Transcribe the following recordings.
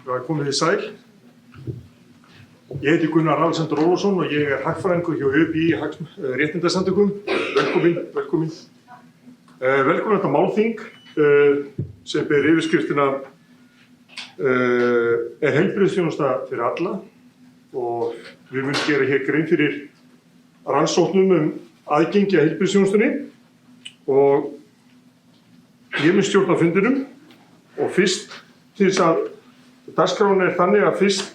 Komið þið sæl. Ég heiti Gunnar Alexander Ólafsson og ég hagfræðingur hjá ÖBÍ réttindasamtökum. Velkomin. Velkomin þetta málþing sem ber yfirskriftina heilbrigðisþjónusta fyrir alla og við munum gera hér grein fyrir rannsóknum aðgengi að heilbrigðisþjónustunni og ég mun stjórna fundinum og fyrst til þess að dagskráin þannig að fyrst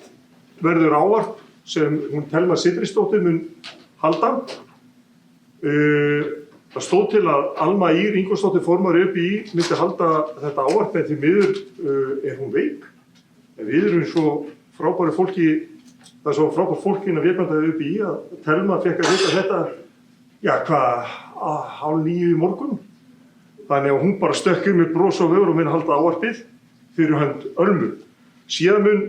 verður ávarp sem hún Thelma Sigríðsdóttir mun halda. Það stóð til að Alma Ýr Ingólfsdóttir formaður ÖBÍ myndi halda þetta ávarp en því miður hún veik. En við erum svo frábæri fólki, það svo frábæri fólki innan vébanda ÖBÍ að Thelma fékk að vita þetta, 8:30 í morgun. Þannig að hún bara stökk með bros á vör og mun halda ávarpið fyrir hönd Ölmu. Síðan mun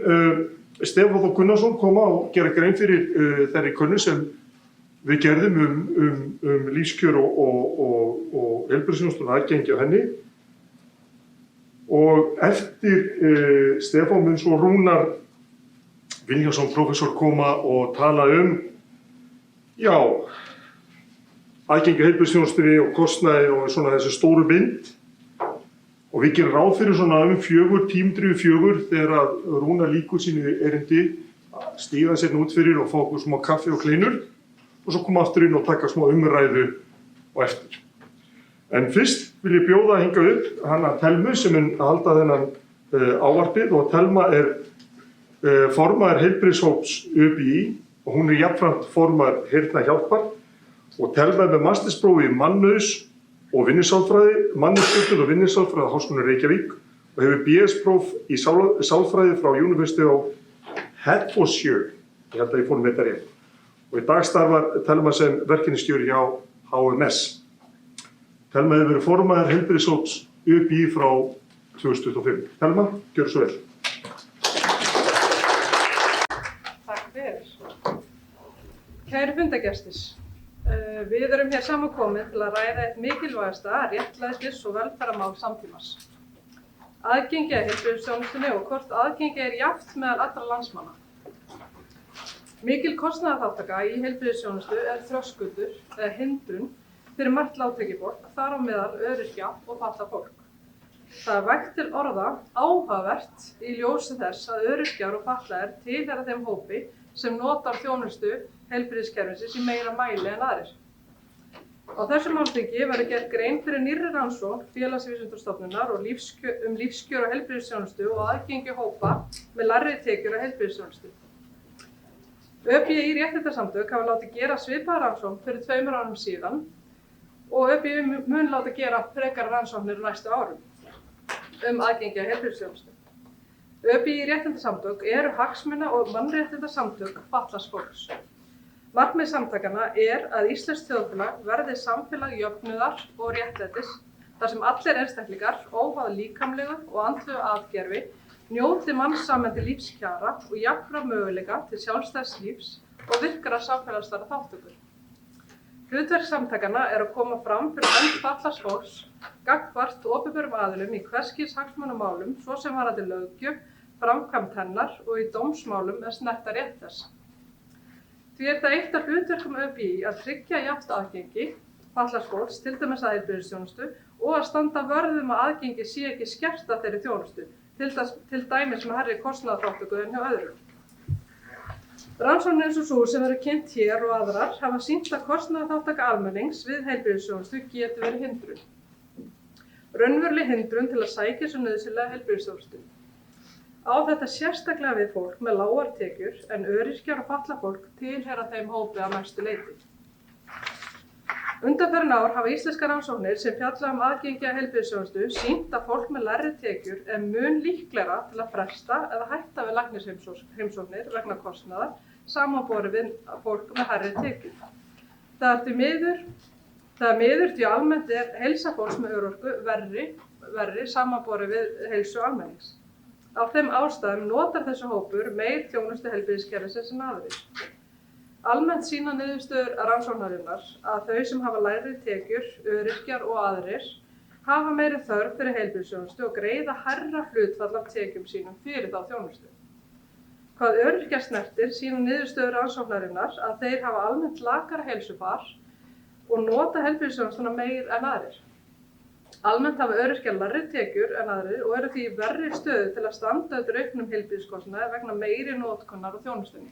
Stefán Þór Gunnarsson koma og gera grein fyrir þeirri könnun sem við gerðum um lífskjör og heilbrigðisþjónustu og aðgengi á henni. Og eftir Stefán mun svo Rúnar Vilhjálmsson prófessor koma og tala aðgengi að heilbrigðisþjónustunni og kostnaði og svona þessi stóru mynd. Og við gerum ráð fyrir svona tímdrifið 4 þegar að Rúnar lýkur sínu erindi, stíga sér út fyrir og fá okkur smá kaffi og kleinur og svo koma aftur inn og taka smá umræðu og eftir. En fyrst vil ég bjóða hingað upp hana Thelmu sem mun að halda þennan ávarpið og Thelma formaður heilbrigðishóps ÖBÍ og hún jafnframt formaður Heyrnarhjálpar og Thelma með mastersprófi í mannauðs og vinnusálfræði, mannauðsstjórnun og vinnusálfræði á Háskólanum Reykjavík og hefur BS-próf í sálfræði frá University of Hertfordshire. Ég held að ég fór með þetta rétt. Og í dag starfar Thelma sem verkefnisstjóri hjá HMS. Thelma hefur verið formaður heilbrigðishóps ÖBÍ frá 2025. Thelma, gjörðu svo vel. Takk fyrir. Kæru fundargestir. Við erum hér samankomin til að ræða eitt mikilvægasta réttlætis- og velferðarmál samtímans. Aðgengi að heilbrigðisþjónustunni og hvort aðgengi jafnt meðal allra landsmanna. Mikil kostnaðarþátttaka í heilbrigðisþjónustu þröskuldur eða hindrun fyrir margt lágtekjufólk, þar á meðal öryrkja og fatlað fólk. Það vægt til orða áhugavert í ljósi þess að öryrkjar og fatlaðir tilheyra þeim hópi sem notar þjónustu heilbrigðiskerfisins í meira mæli en aðrir. Á þessu málþingi verður gerð grein fyrir nýrri rannsókn Félagsvísindastofnunar og lífskjör og heilbrigðisþjónustu og aðgengi hópa með lægri tekjur og heilbrigðisþjónustu. ÖBÍ réttindasamtök hafa látið gera svipaða rannsókn fyrir 2 árum síðan og ÖBÍ mun láta gera frekari rannsóknir næstu árum aðgengi að heilbrigðisþjónustu. ÖBÍ réttindasamtök eru hagsmuna- og mannréttindasamtök fatlaðs fólks. Markmið samtakanna að íslenskt þjóðfélag verði samfélag jöfnuðar og réttlætis þar sem allir einstaklingar, óháð líkamlegu og andlegu atgervi, njóti mannsæmandi lífskjara og jafnra möguleika til sjálfstæðs lífs og virkra samfélagslegra þátttöku. Hlutverk samtakanna að koma fram fyrir hönd fatlaðs fólks gagnvart opinberum aðilum í hvers kyns hagsmunamálum, svo sem varðandi löggjöf, framkvæmd hennar og í dómsmálum snerta rétt þess. Því það eitt af hlutverkum ÖBÍ að tryggja jafnt aðgengi fatlaðs fólks, til dæmis að heilbrigðisþjónustu, og að standa vörð að aðgengi sé ekki skert af þeirri þjónustu, til dæmis með hærri kostnaðarþátttöku en hjá öðrum. Rannsóknir eins og sú sem eru kynnt hér og aðrar hafa sýnt að kostnaðarþátttaka almennings við heilbrigðisþjónustu getur verið hindrun. Raunveruleg hindrun til að sækja svo nauðsynlega heilbrigðisþjónustu. Á þetta sérstaklega við fólk með lágar tekjur en öryrkjar og fatlað fólk tilheyra þeim hópi að mestu leyti. Undanfarin ár hafa íslenskar rannsóknir sem fjalla aðgengi að heilbrigðisþjónustu sýnt að fólk með lægri tekjur mun líklegra til að fresta eða hætta við læknisheimsóknir vegna kostnaðar samanborið við fólk með hærri tekjur. Það er miður því almennt heilsa fólks með örorku verri samanborið við heilsu almennings. Af þeim ástæðum notar þessi hópur meir þjónustu heilbrigðiskerfisins en aðrir. Almennt sýna niðurstöður rannsóknarinnar að þau sem hafa lægri tekjur, öryrkjar og aðrir hafa meiri þörf fyrir heilbrigðisþjónustu og greiða hærra hlutfall af tekjum sínum fyrir þá þjónustu. Hvað öryrkja snertir sýna niðurstöður rannsóknarinnar að þeir hafa almennt lakara heilsufar og nota heilbrigðisþjónustuna meir en aðrir. Almennt hafa öryrkjar lægri tekjur en aðrir og eru því í verri stöðu til að standa undir auknum heilbrigðiskostnaði vegna meiri notkunar og þjónustunni.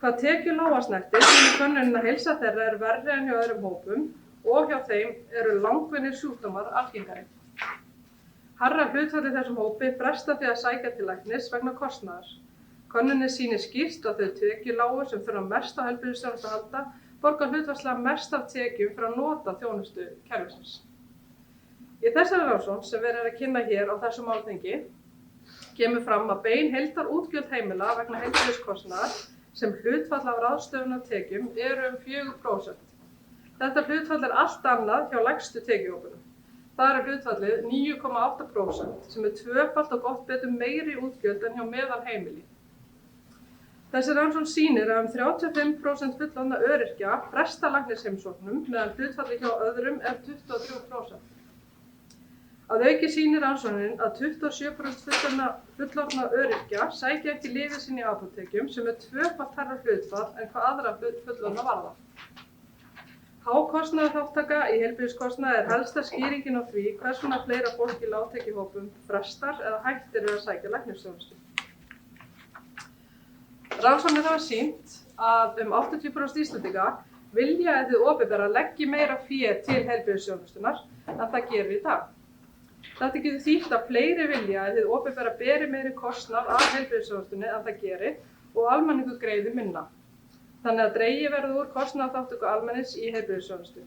Hvað tekjulága snertir sýnir könnunin að heilsa þeirra er verri en hjá öðrum hópum og hjá þeim eru langvinnir sjúkdómar algengari. Hærra hlutfall í þessum hópi fresta því að sækja til læknis vegna kostnaðar. Könnunin sýnir skýrt að þau tekjulágu sem þurfa mest á heilbrigðisþjónustu að halda borga hlutfallslega mest af tekjum fyrir að nota þjónustu kerfisins. Í þessari rannsókn sem verið er að kynna hér á þessu málþingi kemur fram að bein heildarútgjöld heimila vegna heilbrigðiskostnaðar sem hlutfall af ráðstöfunartekjum eru 4%. Þetta hlutfall er allt annað hjá lægstu tekjuhópunum. Það er hlutfallið 9,8% sem er tvöfalt og gott betur meiri útgjöld en hjá meðalheimili. Þessi rannsókn sýnir að 35% fullorðinna öryrkja fresta læknisheimsóknum meðan hlutfallið hjá öðrum er 23%. Að auki sýnir rannsóknin að 27% fullorðinna öryrkja sækja ekki lyfið sín í apótekum sem er tvöfalt hærra hlutfall en hvað aðra fullorðinna varðar. Há kostnaðarþátttaka í heilbrigðiskostnaði er helsta skýringin á því hvers vegna fleira fólk í lágtekjuhópum frestar eða hættir við að sækja læknisþjónustu. Rannsóknir hafa sýnt að 80% Íslendinga vilja að hið opinbera leggi meira fé til heilbrigðisþjónustunnar en það gerir í dag. Þetta getur þýtt að fleiri vilja að hið opinbera beri meiri kostnað af heilbrigðisþjónustunni en það gerir og almenningur greiði minna. Þannig að dregið verður úr kostnaðarþátttöku almennings í heilbrigðisþjónustu.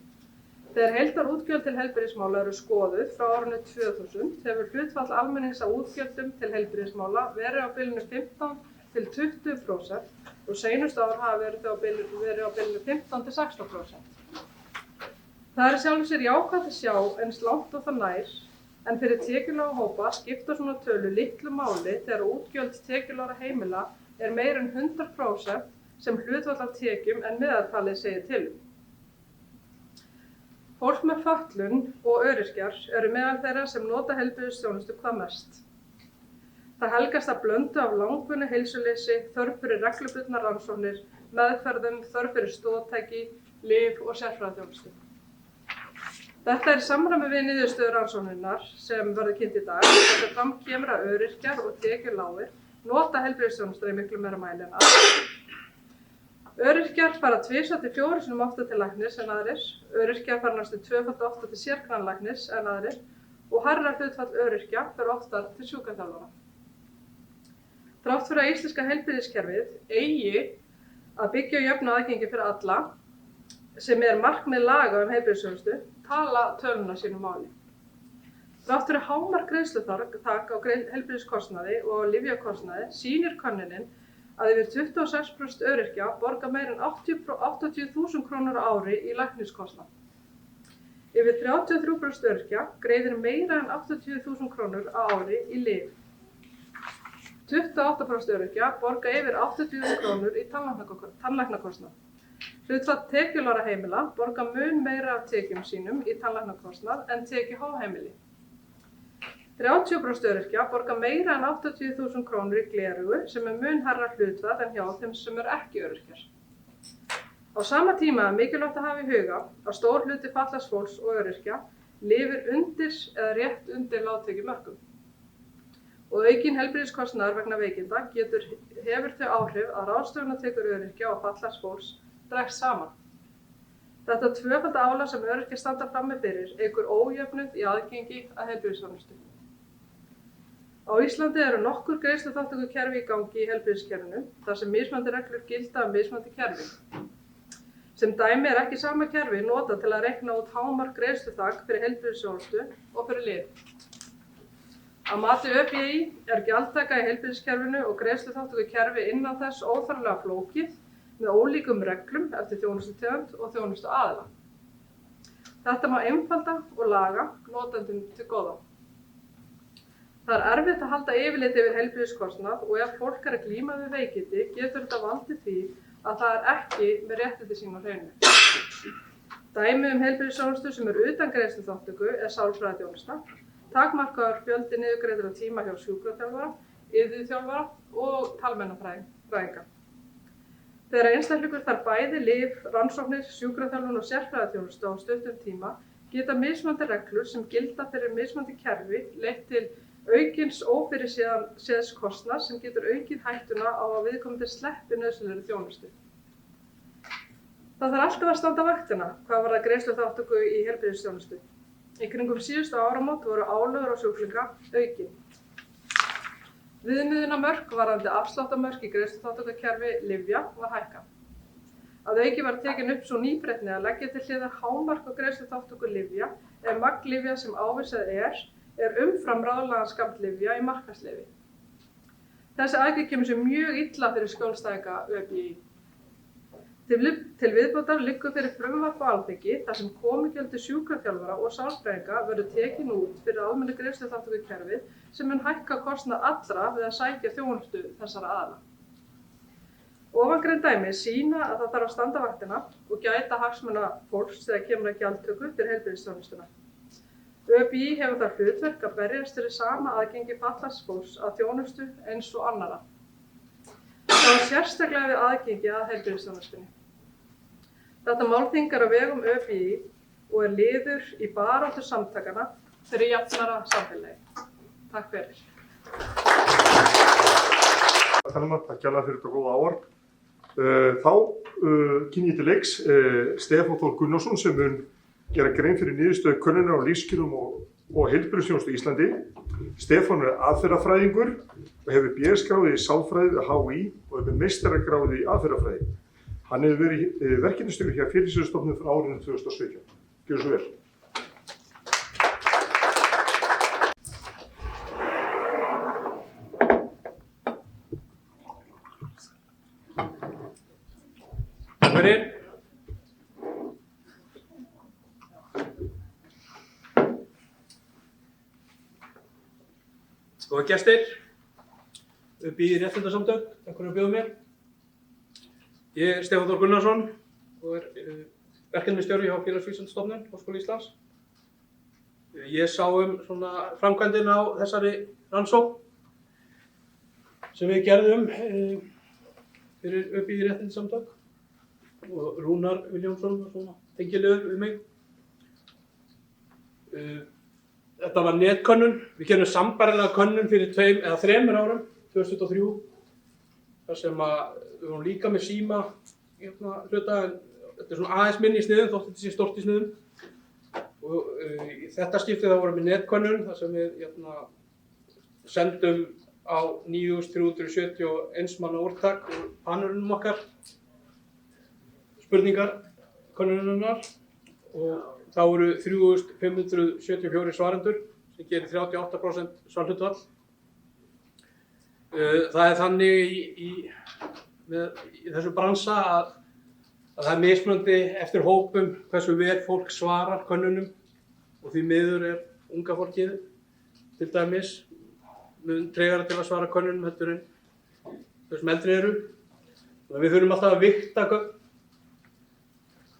Þegar heildarútgjöld til heilbrigðismála eru skoðuð frá árinu 2000 hefur hlutfall almennings á útgjöldum til heilbrigðismála verið á bilinu 15 til 20% og seinustu ár hafa verið á bilinu 15 til 16%. Það er í sjálfu sér jákvætt að sjá eins langt og það nær, en fyrir tekjulága hópa skipta svona tölu litlu máli þegar útgjöld tekjulágra heimila er meira en 100% sem hlutfall af tekjum en meðaltalið segir til. Fólk með fötlun og öryrkjar eru meðal þeirra sem nota heilbrigðisþjónustu hvað mest. Það helgast að blöndu af langvinnu heilsuleysi, þörf fyrir reglubundnar rannsóknir, meðferðum, þörf fyrir stoðtæki, lyf og sérfræðiþjónustu. Þetta er í samræmi við niðurstöður rannsóknarinnar sem verður kynnt í dag, þar sem fram kemur að öryrkjar og tekjulágir nota heilbrigðisþjónustu í miklu meira mæli en aðrir. Öryrkjar fara 2 til 4 sinnum oftar til læknis en aðrir, öryrkjar fara næstum 2-falt oftar til sérgreinalæknis en aðrir og hærra hlutfall öryrkja fer oftar til sjúkraþjálfara. Þrátt fyrir að íslenska heilbrigðiskerfið eigi að byggja og jöfna aðgengi fyrir alla, sem er markmið laga heilbrigðisþjónustu, tala töluna sínu máli. Þrátt fyrir hámark greiðsluþak á heilbrigðiskostnaði og lyfjakostnaði sýnir könnunin að yfir 26% öryrkja borga meira en 80.000 krónur á ári í lækniskostnað. Yfir 33% öryrkja greiðir meira en 80.000 krónur á ári í lyf. 28% öryrkja borga yfir 80.000 krónur í tannlæknakostnað. Hlutfall tekjulágra heimila borga mun meira af tekjum sínum í tannlæknakostnað en tekjuhá heimili. 30% öryrkja borga meira en 80.000 krónur í gleraugu sem er mun hærra hlutfall en hjá þeim sem eru ekki öryrkjar. Á sama tíma er mikilvægt að hafa í huga að stór hluti fatlaðs fólks og öryrkja lifir undir eða rétt undir lágtekjumörkum. Og aukin heilbrigðiskostnaður vegna veikinda hefur þau áhrif að ráðstöfunartekjur öryrkja og fatlaðs fólks dregst saman. Þetta tvöfalda álag sem öryrkjar standa frammi fyrir eykur ójöfnuð í aðgengi að heilbrigðisþjónustu. Á Íslandi eru nokkur greiðsluþátttökukerfi í gangi í heilbrigðiskerfinu þar sem mismunandi reglur gilda mismunandi kerfi. Sem dæmi er ekki sama kerfi notað til að reikna út hámark greiðsluþak fyrir heilbrigðisþjónustu og fyrir lyf. Að mati ÖBÍ er gjaldtaka í heilbrigðiskerfinu og greiðsluþátttökukerfi innan þess óþarflega flókið með ólíkum reglum eftir þjónustutegund og þjónustuaðila. Þetta má einfalda og laga notendum til góða. Það er erfitt að halda yfirlit yfir heilbrigðiskostnað og ef fólk er að glíma við veikindi getur þetta valdið því að það er ekki með réttindi sín á hreinu. Dæmi heilbrigðisþjónustu sem utan greiðsluþátttöku sálfræðiþjónusta, takmarkaður fjöldi niðurgreiddra tíma hjá sjúkraþjálfara, iðjuþjálfara og talmeinafræðinga. Þegar einstaklingur þarf bæði lyf, rannsóknir, sjúkraþjálfun og sérfræðiþjónustu á stuttum tíma geta mismunandi reglur sem gilda fyrir mismunandi kerfi leitt til aukins ófyrirséðs kostnaðar sem getur aukið hættuna á að viðkomandi sleppi nauðsynlegri þjónustu. Það þarf alltaf að standa vaktina hvað varðar greiðsluþátttöku í heilbrigðisþjónustu. Í kringum síðustu áramót voru álögur á sjúklinga aukin. Viðmiðunarmörk varðandi afsláttarmörk í greiðsluþátttökukerfi lyfja var hækkað. Að auki var tekin upp sú nýbreytni að leggja til hliðar hámark á greiðsluþátttöku lyfja ef magn lyfja sem ávísað er umfram ráðlagðan skammt lyfja í markaðsleyfi. Þessi aðgerð kemur sér mjög illa fyrir skjólstæðinga ÖBÍ. Til viðbótar liggur fyrir frumvarp á Alþingi þar sem komugjöld sjúkraþjálfara og sálfræðinga verður tekin út fyrir almennu greiðsluþátttökukerfið sem mun hækka kostnað allra við að sækja þjónustu þessara aðila. Ofangreind dæmi sýna að það þarf að standa vaktina og gæta hagsmuna fólks þegar kemur að gjaldtöku fyrir heilbrigðisþjónustuna. ÖBÍ hefur þar hlutverk að berjast fyrir sama aðgengi fatlaðs fólks að þjónustu eins og annarra. Það var sérstaklega við aðgengi að heilbrigðisþjónustunni. Þetta málþing á vegum ÖBÍ og liður í baráttu samtakanna fyrir jafnara samfélagi. Takk fyrir. Takk kærlega fyrir þetta góða ávarp. Þá kynni ég til leiks Stefán Þór Gunnarsson sem mun gera grein fyrir niðurstöðu könnunar á lífskjörum og heilbrigðisþjónustu í Íslandi. Stefán aðferðafræðingur og hefur BS-gráðu í sálfræði við HÍ og hefur meistaragráðu í aðferðafræði. Hann hefur verið verkefnisstjóri hjá Félagsvísindastofnun frá árinu 2017. Gjörðu svo vel. Fyrir. Góða gestir, ÖBÍ réttindasamtök, takk fyrir að bjóða mér. Ég Stefán Þór Gunnarsson og verkefnisstjóri hjá Félagsvísindastofnun Háskóla Íslands. Ég sá svona framkvæmdin á þessari rannsókn sem við gerðum fyrir ÖBÍ réttindasamtök og Rúnar Vilhjálmsson var svona tengilegur við mig. Þetta var netkönnun. Við gerðum sambærilega könnun fyrir 2 eða 3 árum, 2023, þar sem við vorum líka með síma hluta, en þetta svona aðeins minni í sniðum, þótt þetta sé stórt í sniðum. Og í þetta skiptið þá vorum við netkönnun, þar sem við sendum á 9.371 manna úrtak úr panelunum okkar, spurningar könnunarinnar, og þá voru 3.574 svarendur sem gerir 38% svarhlutfall. Það þannig í þessu bransa að það er mismunandi eftir hópum hversu vel fólk svarar könnunum, og því miður unga fólkið til dæmis mun tregara til að svara könnunum heldur en þau sem eldri eru. Við þurfum alltaf að vigta gögn,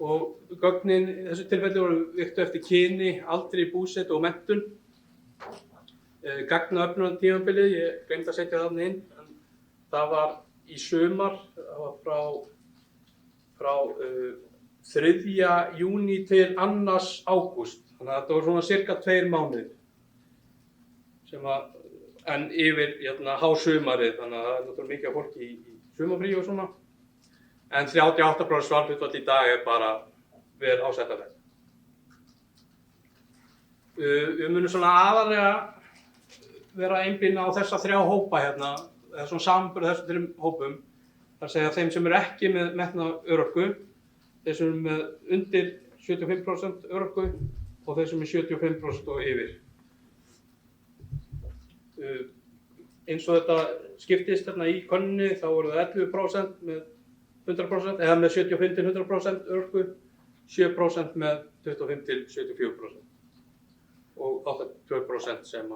og gögnin í þessu tilfelli voru vigtuð eftir kyni, aldri, búsetu og menntun. Gagnaöflunartímabilið, ég gleymdi að setja þarna inn, en það var í sumar, það var frá 3. júní til 2. ágúst. Þannig að þetta voru svona cirka 2 mánuðir, en yfir hásumarið, þannig að það er náttúrulega mikið af fólki í sumarfríi og svona. En 38% svarhlutfall í dag bara vel ásættanlegt. Við munum svona aðallega vera að einblína á þessa 3 hópa hérna, eða svona samanburð þessum 3 hópum. Það er að segja þeim sem eru ekki með metna örorku, þeir sem eru með undir 75% örorku og þeir sem eru 75% og yfir. Eins og þetta skiptist hérna í könnuninni, þá voru það 11% með 100% eða með 75-100% örorku, 7% með 25-74% og 82% sem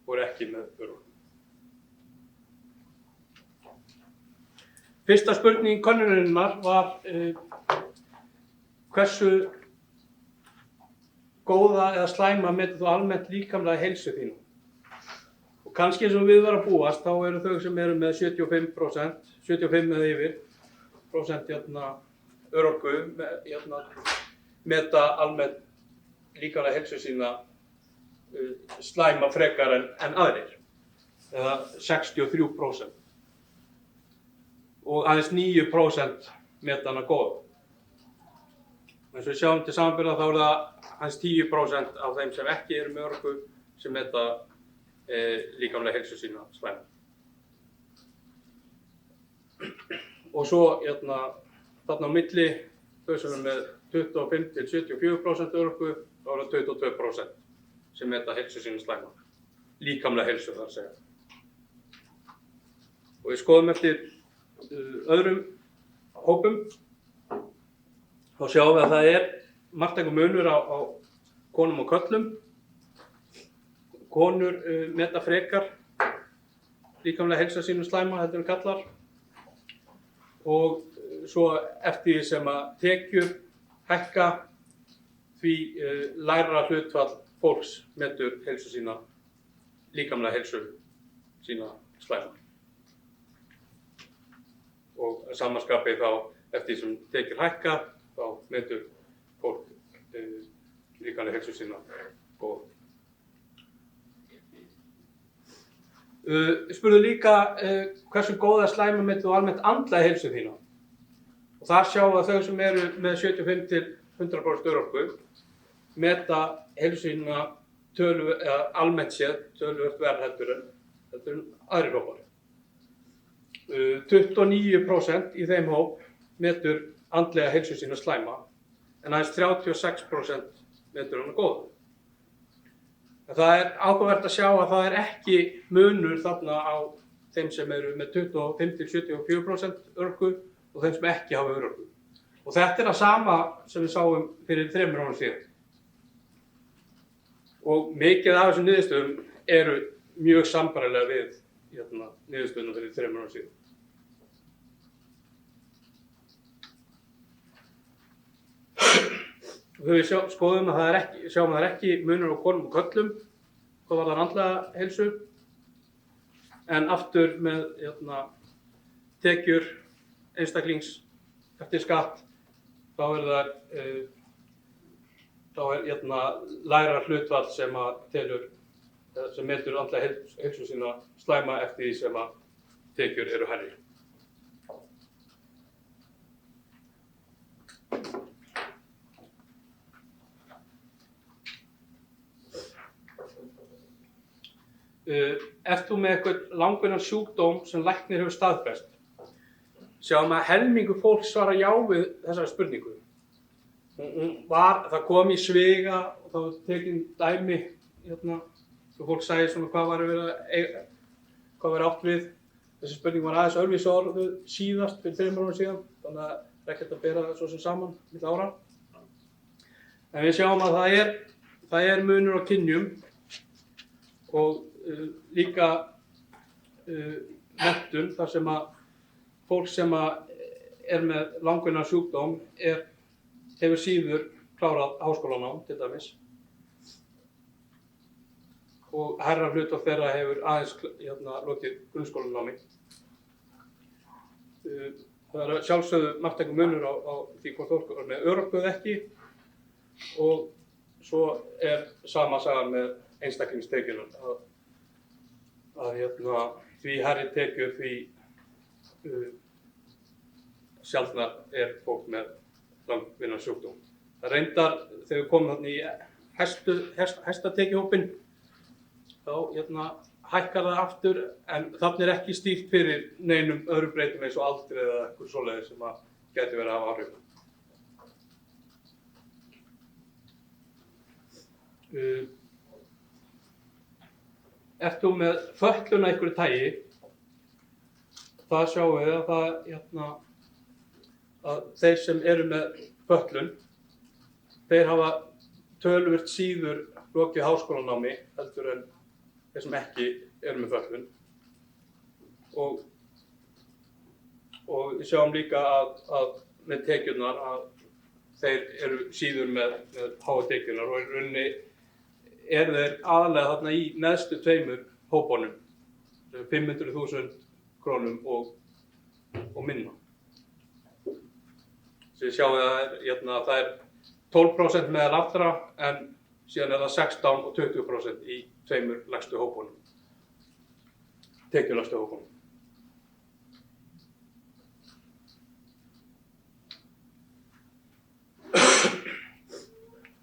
voru ekki með örorku. Fyrsta spurning könnunarinnar var hversu góða eða slæma metur þú almennt líkamlega heilsu þína. Og kannski eins og við var að búast, þá eru þau sem eru með 75%, 75 eða yfir, örorku, meta almennt líkamlega heilsu sína slæma frekar en aðrir, eða 63%. Og aðeins 9% meta hana góða. Eins og við sjáum til samanburðar þá það aðeins 10% af þeim sem ekki eru með örorku sem meta líkamlega heilsu sína slæma. Og svo þarna á milli, þau sem eru með 25 til 74% örorku, þá það 22% sem meta heilsu sína slæma. Líkamlega heilsu þar að segja. Og við skoðum eftir öðrum hópum, þá sjáum við að það margtækur munur á konum og körlum. Konur meta frekar líkamlega heilsu sína slæma heldur en karlar. Og svo eftir því sem að tekjur hækka, því lægra hlutfall fólks metur heilsu sína, líkamlega heilsu sína slæma. Og samanskapi þá eftir því sem tekjur hækka, þá metur fólk líkamlega heilsu sína góða. Við spurðum líka hversu góða slæma metur þú almennt andlega heilsu þína. Og þar sjáum við að þau sem eru með 75 til 100% örorku meta heilsu sína almennt séð töluvert verð heldur en aðrir hópar. 29% í þeim hóp metur andlega heilsu sína slæma, en aðeins 36% metur hana góða. En það áhugavert að sjá að það ekki munur þarna á þeim sem eru með 25 til 74% örorku og þeim sem ekki hafa örorku. Og þetta það sama sem við sáum fyrir 3 árum síðan. Og mikið af þessum niðurstöðum eru mjög sambærilega við niðurstöðunum fyrir 3 árum síðan. Og þegar við skoðum að það ekki munur á konum og körlum hvað varðar andlega heilsu, en aftur með tekjur einstaklings eftir skatt, þá lægra hlutfall sem metur andlega heilsu sína slæma eftir því sem að tekjur eru hærri. Ert þú með eitthvað langvinnan sjúkdóm sem læknir hefur staðfest? Sjáum að helmingur fólk svara já við þessari spurningu. Það kom í sviga og það var tekin dæmi, svo fólk sagði svona hvað var átt við. Þessi spurning var aðeins öðruvísi orðuð síðast fyrir 3 árum síðan, þannig að það ekkert að bera það svo sem saman milli ára. En við sjáum að það munur á kynjum og líka menntun, þar sem að fólk sem er með langvinnan sjúkdóm hefur síður klárað háskólanám til dæmis. Og hærra hlutfall þeirra hefur aðeins lokið grunnskólanámi. Það sjálfsögðu margtækur munur á því hvort fólk er með örorku eða ekki, og svo sama sagan með einstaklingstekjurnar, að því hærri tekjur því sjaldnar fólk með langvinnan sjúkdóm. Það reyndar þegar við komum þarna í hæsta tekjuhópinn, þá hækkar það aftur, en þarna ekki stýrt fyrir neinum öðrum breytum eins og aldri eða eitthvað svoleiðis sem gæti verið að hafa áhrif. Ert þú með fötlun af einhverju tagi, það sjáum við að þeir sem eru með fötlun, þeir hafa töluvert síður lokið háskólanámi heldur en þeir sem ekki eru með fötlun. Og við sjáum líka að með tekjurnar að þeir eru síður með háa tekjurnar og í rauninni eru þeir aðalega þarna í neðstu tveimur hópunum, 500.000 krónum og minna. Svo við sjáum að það er 12% meðal allra en síðan er það 16 og 20% í tveimur lægstu hópunum, tekjulægstu hópunum.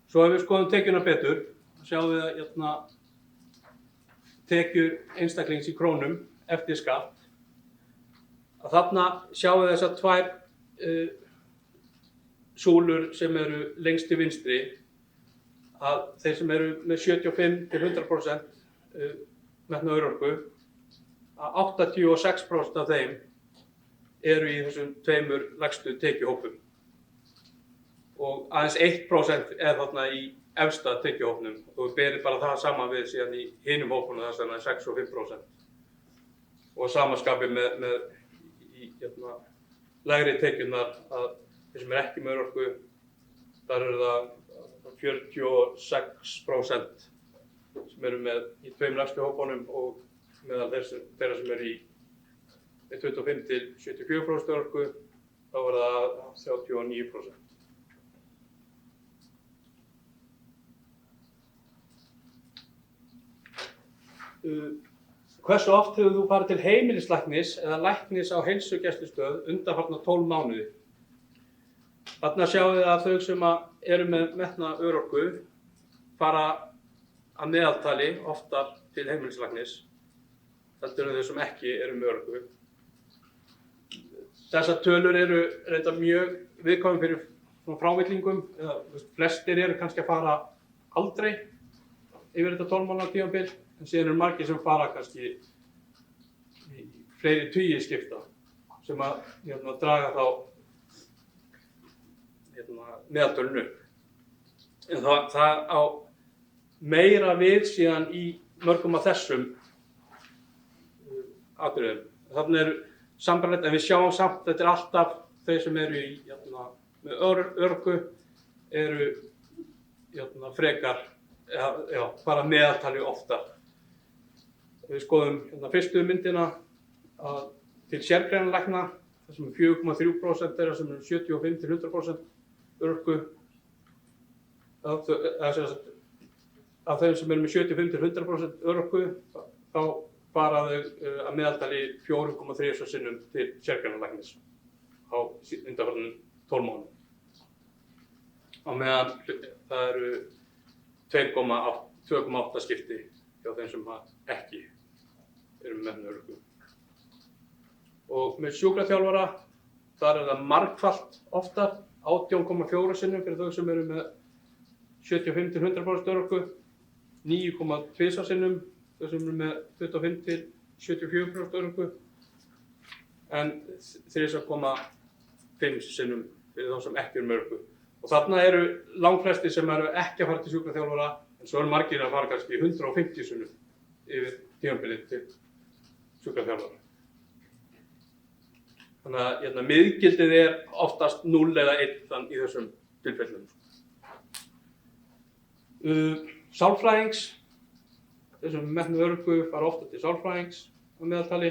Svo ef við skoðum tekjuna betur, sjáum við að tekjur einstaklings í krónum eftir skatt. Að þarna sjáum við þessar tvær súlur sem eru lengst til vinstri, að þeir sem eru með 75–100% metna örorku, að 86% af þeim eru í þessum tveimur lægstu tekjuhópum. Og aðeins 1% er þarna í efsta tekjuhópnum og við berum bara það saman við síðan í hinum hópunum þar sem það er 6 og 5%. Og samaskapi með lægri tekjurnar að þeir sem er ekki með örorku, þar eru það 46% sem eru með í tveim lægstu hópunum og meðal þeirra sem eru í 25–74% örorku, þá var það 39%. Hversu oft hefur þú farið til heimilislæknis eða læknis á heilsugæslustöð undanfarna 12 mánuði? Þarna sjáum við að þau sem eru með metna örorku fara að meðaltali oftar til heimilislæknis heldur en þau sem ekki eru með örorku. Þessar tölur eru reyndar mjög viðkvæmar fyrir frávillingum, flestir eru kannski að fara aldrei yfir þetta 12 mánaða tímabil. En síðan eru margir sem fara kannski í fleiri tugi skipta sem að draga þá meðaltölin upp. En það á meira við síðan í mörgum af þessum atriðum. Þarna eru sambærilegt, en við sjáum samt að þetta er alltaf þeir sem eru með örorku eru frekar, bara meðaltali oftar. Við skoðum fyrstu myndina til sérgreinalækna, þar sem 4,3% þeirra sem eru 75–100% örorku. Af þeim sem eru með 75–100% örorku, þá fara þau að meðaltali 4,3 sinnum til sérgreinalæknis á undanfarnum 12 mánuðum. Á meðan það eru 2,8 skipti hjá þeim sem ekki eru með metna örorku. Og með sjúkraþjálfara, þar er það margfalt oftar, 18,4 sinnum fyrir þau sem eru með 75–100% örorku, 9,2 sinnum þau sem eru með 25–74% örorku, en 3,5 sinnum fyrir þá sem ekki eru með örorku. Og þarna eru langflestir sem eru ekki að fara til sjúkraþjálfara, en svo eru margir að fara kannski 150 sinnum yfir tímabilið til sjúkraþjálfara. Þannig að miðgildið er oftast 0 eða 1 í þessum tilfellum. Sálfræðings, þeir sem metna örorku fara ofta til sálfræðings á meðaltali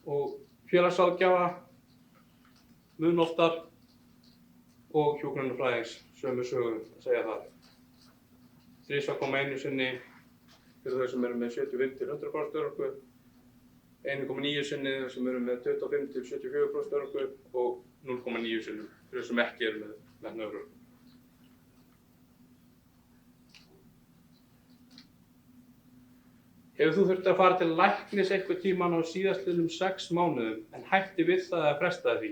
og félagsráðgjafa mun oftar og hjúkrunarfræðings sömu sögum að segja það. 3,1 sinni fyrir þau sem eru með 75–100% örorku, 1,9 sinni þau sem eru með 25–74% örorku og 0,9 sinni fyrir þau sem ekki eru með metna örorku. Hefur þú þurft að fara til læknis einhvern tímann á síðastliðnum 6 mánuðum en hætti við það eða frestaði því?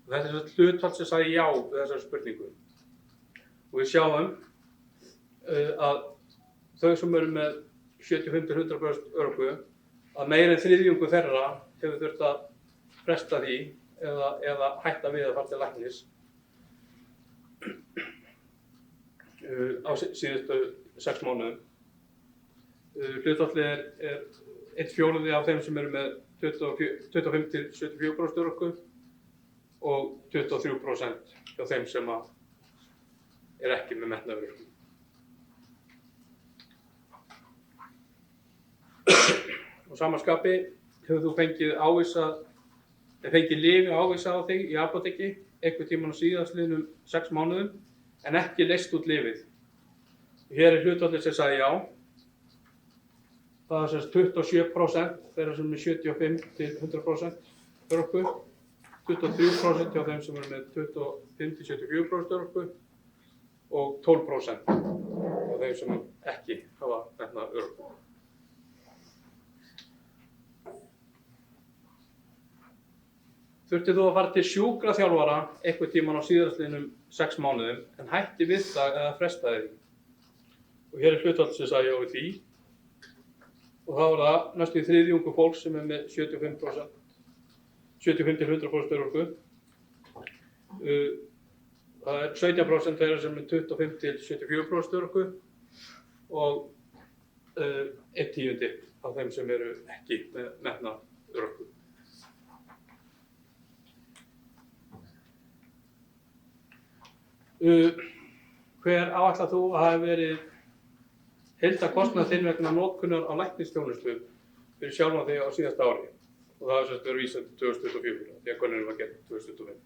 Þetta er þetta hlutfall sem sagði já við þessari spurningu. Og við sjáum að þau sem eru með 75–100% örorku, að meira en þriðjungur þeirra hefur þurft að fresta því eða hætta við að fara til læknis á síðustu 6 mánuðum. Hlutfallið er 1/4 af þeim sem eru með 25–74% örorku og 23% hjá þeim sem ekki með metnað örorku. Á sama skapi hefur þú fengið lyf ávísað á þig í apóteki einhvern tímann á síðastliðnum 6 mánuðum en ekki leyst út lyfið. Hér hlutfallið sem sagði já. Það er 27% þeirra sem er 75 til 100% örorku, 23% hjá þeim sem eru með 25 til 74% örorku og 12% hjá þeim sem ekki hafa metnað örorku. Þurfti þú að fara til sjúkraþjálfara einhvern tímann á síðastliðnum 6 mánuðum en hætti við það eða frestaði því. Og hér hlutfall sem sagði já við því. Og þá það næstum því þriðjungur fólks sem er með 75 til 100% örorku. Það er 17% þeirra sem er 25 til 74% örorku og 1/10 af þeim sem eru ekki með metnað örorku. Hver áætlar þú að hafi verið heildarkostnaður þinn vegna notkunar á læknisþjónustu fyrir sjálfan þig á síðasta ári? Og það hefur verið vísað til 2024, því að könnunin var gerð 2025.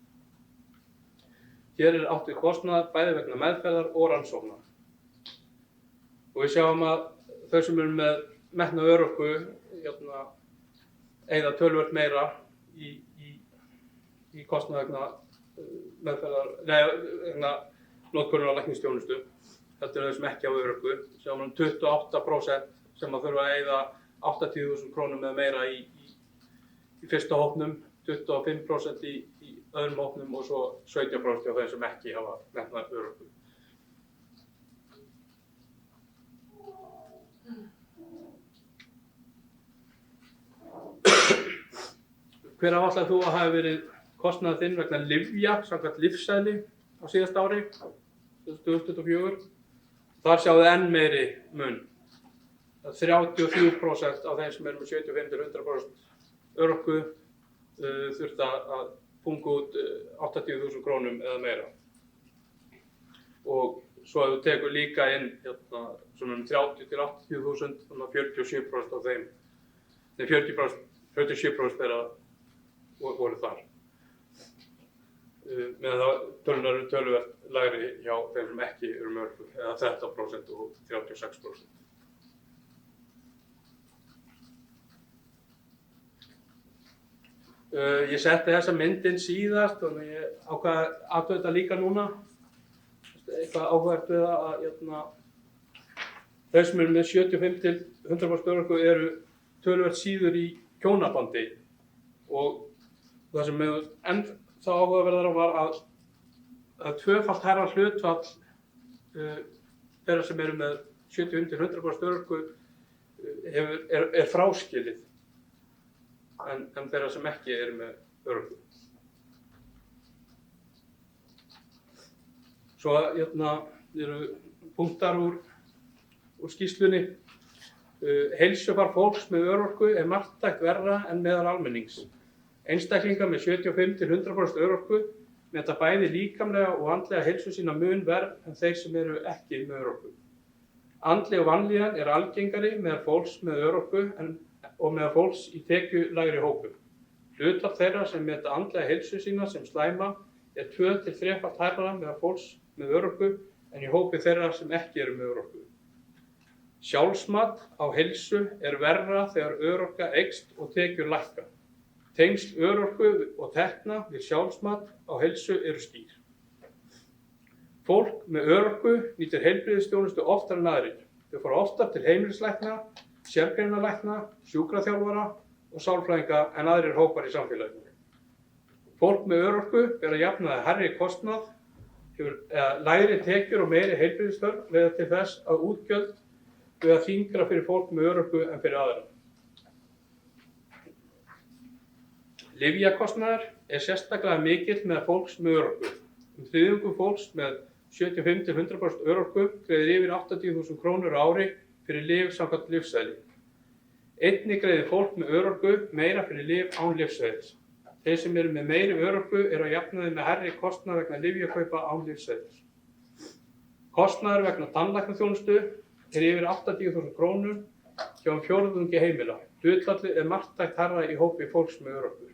Hér átt við kostnaðar bæði vegna meðferðar og rannsókna. Og við sjáum að þau sem eru með metnað örorku eyða töluvert meira í kostnað vegna vegna notkunar á læknisþjónustu heldur en þau sem ekki hafa örorku. Sjáum 28% sem þurfa að eyða 80.000 krónum eða meira í fyrsta hópnum, 25% í öðrum hópnum og svo 17% hjá þeim sem ekki hafa metnað örorku. Hver áætlar þú að hafi verið kostnaður þinn vegna lyfja samkvæmt lyfseðli á síðasta ári, 2024? Þar sjáum við enn meiri mun. 33% af þeim sem eru með 75 til 100% örorku þurfti að punga út 80.000 krónum eða meira. Og svo ef þú tekur líka inn svona 30 til 80.000, þannig að 47% af þeim, 47% þeirra voru þar. Meðan það tölunar eru töluvert lægri hjá þeim sem ekki eru með örorku, eða 13% og 36%. Ég setti þessa mynd inn síðast, þannig ég ákvað að athuga þetta líka núna. Eitthvað áhugavert við að þau sem eru með 75 til 100% örorku eru töluvert síður í hjónabandi og það sem enn þá áhugaverðara var að tvöfalt hærra hlutfall þeirra sem eru með 75 til 100% örorku er fráskilið en þeirra sem ekki eru með örorku. Svo eru punktar úr skýrslunni. Heilsufar fólks með örorku er marktækt verra en meðal almennings. Einstaklingar með 75 til 100% örorku meta bæði líkamlega og andlega heilsu sína mun verr en þeir sem eru ekki með örorku. Andleg vanlíðan er algengari meðal fólks með örorku og meðal fólks í tekjulægri hópum. Hlutfall þeirra sem meta andlega heilsu sína sem slæma er 2 til 3-falt hærra meðal fólks með örorku en í hópi þeirra sem ekki eru með örorku. Sjálfsmat á heilsu er verra þegar örorka eykst og tekjur lækka. Tengsl örorku og tekna við sjálfsmat á heilsu eru skýr. Fólk með örorku nýtir heilbrigðisþjónustu oftar en aðrir. Þau fara oftar til heimilislækna, sérgreinalækna, sjúkraþjálfara og sálfræðinga en aðrir hópar í samfélaginu. Fólk með örorku ber að jafnaði hærri kostnað, lægri tekjur og meiri heilbrigðisþörf leiða til þess að útgjöld verða þyngra fyrir fólk með örorku en fyrir aðra. Lyfjakostnaður er sérstaklega mikill meðal fólks með örorku. Þriðjungur fólks með 75 til 100% örorku greiðir yfir 80.000 krónur á ári fyrir lyf samkvæmt lyfseðli. Einnig greiðir fólk með örorku meira fyrir lyf án lyfseðils. þeir sem eru með meiri örorku eru að jafnaði með hærri kostnað vegna lyfjakaupa án lífseyris. Kostnaður vegna tannlæknaþjónustu er yfir 80.000 krónur hjá fjórðungi heimila. Hlutfallið er marktækt hærra í hópi fólks með örorku.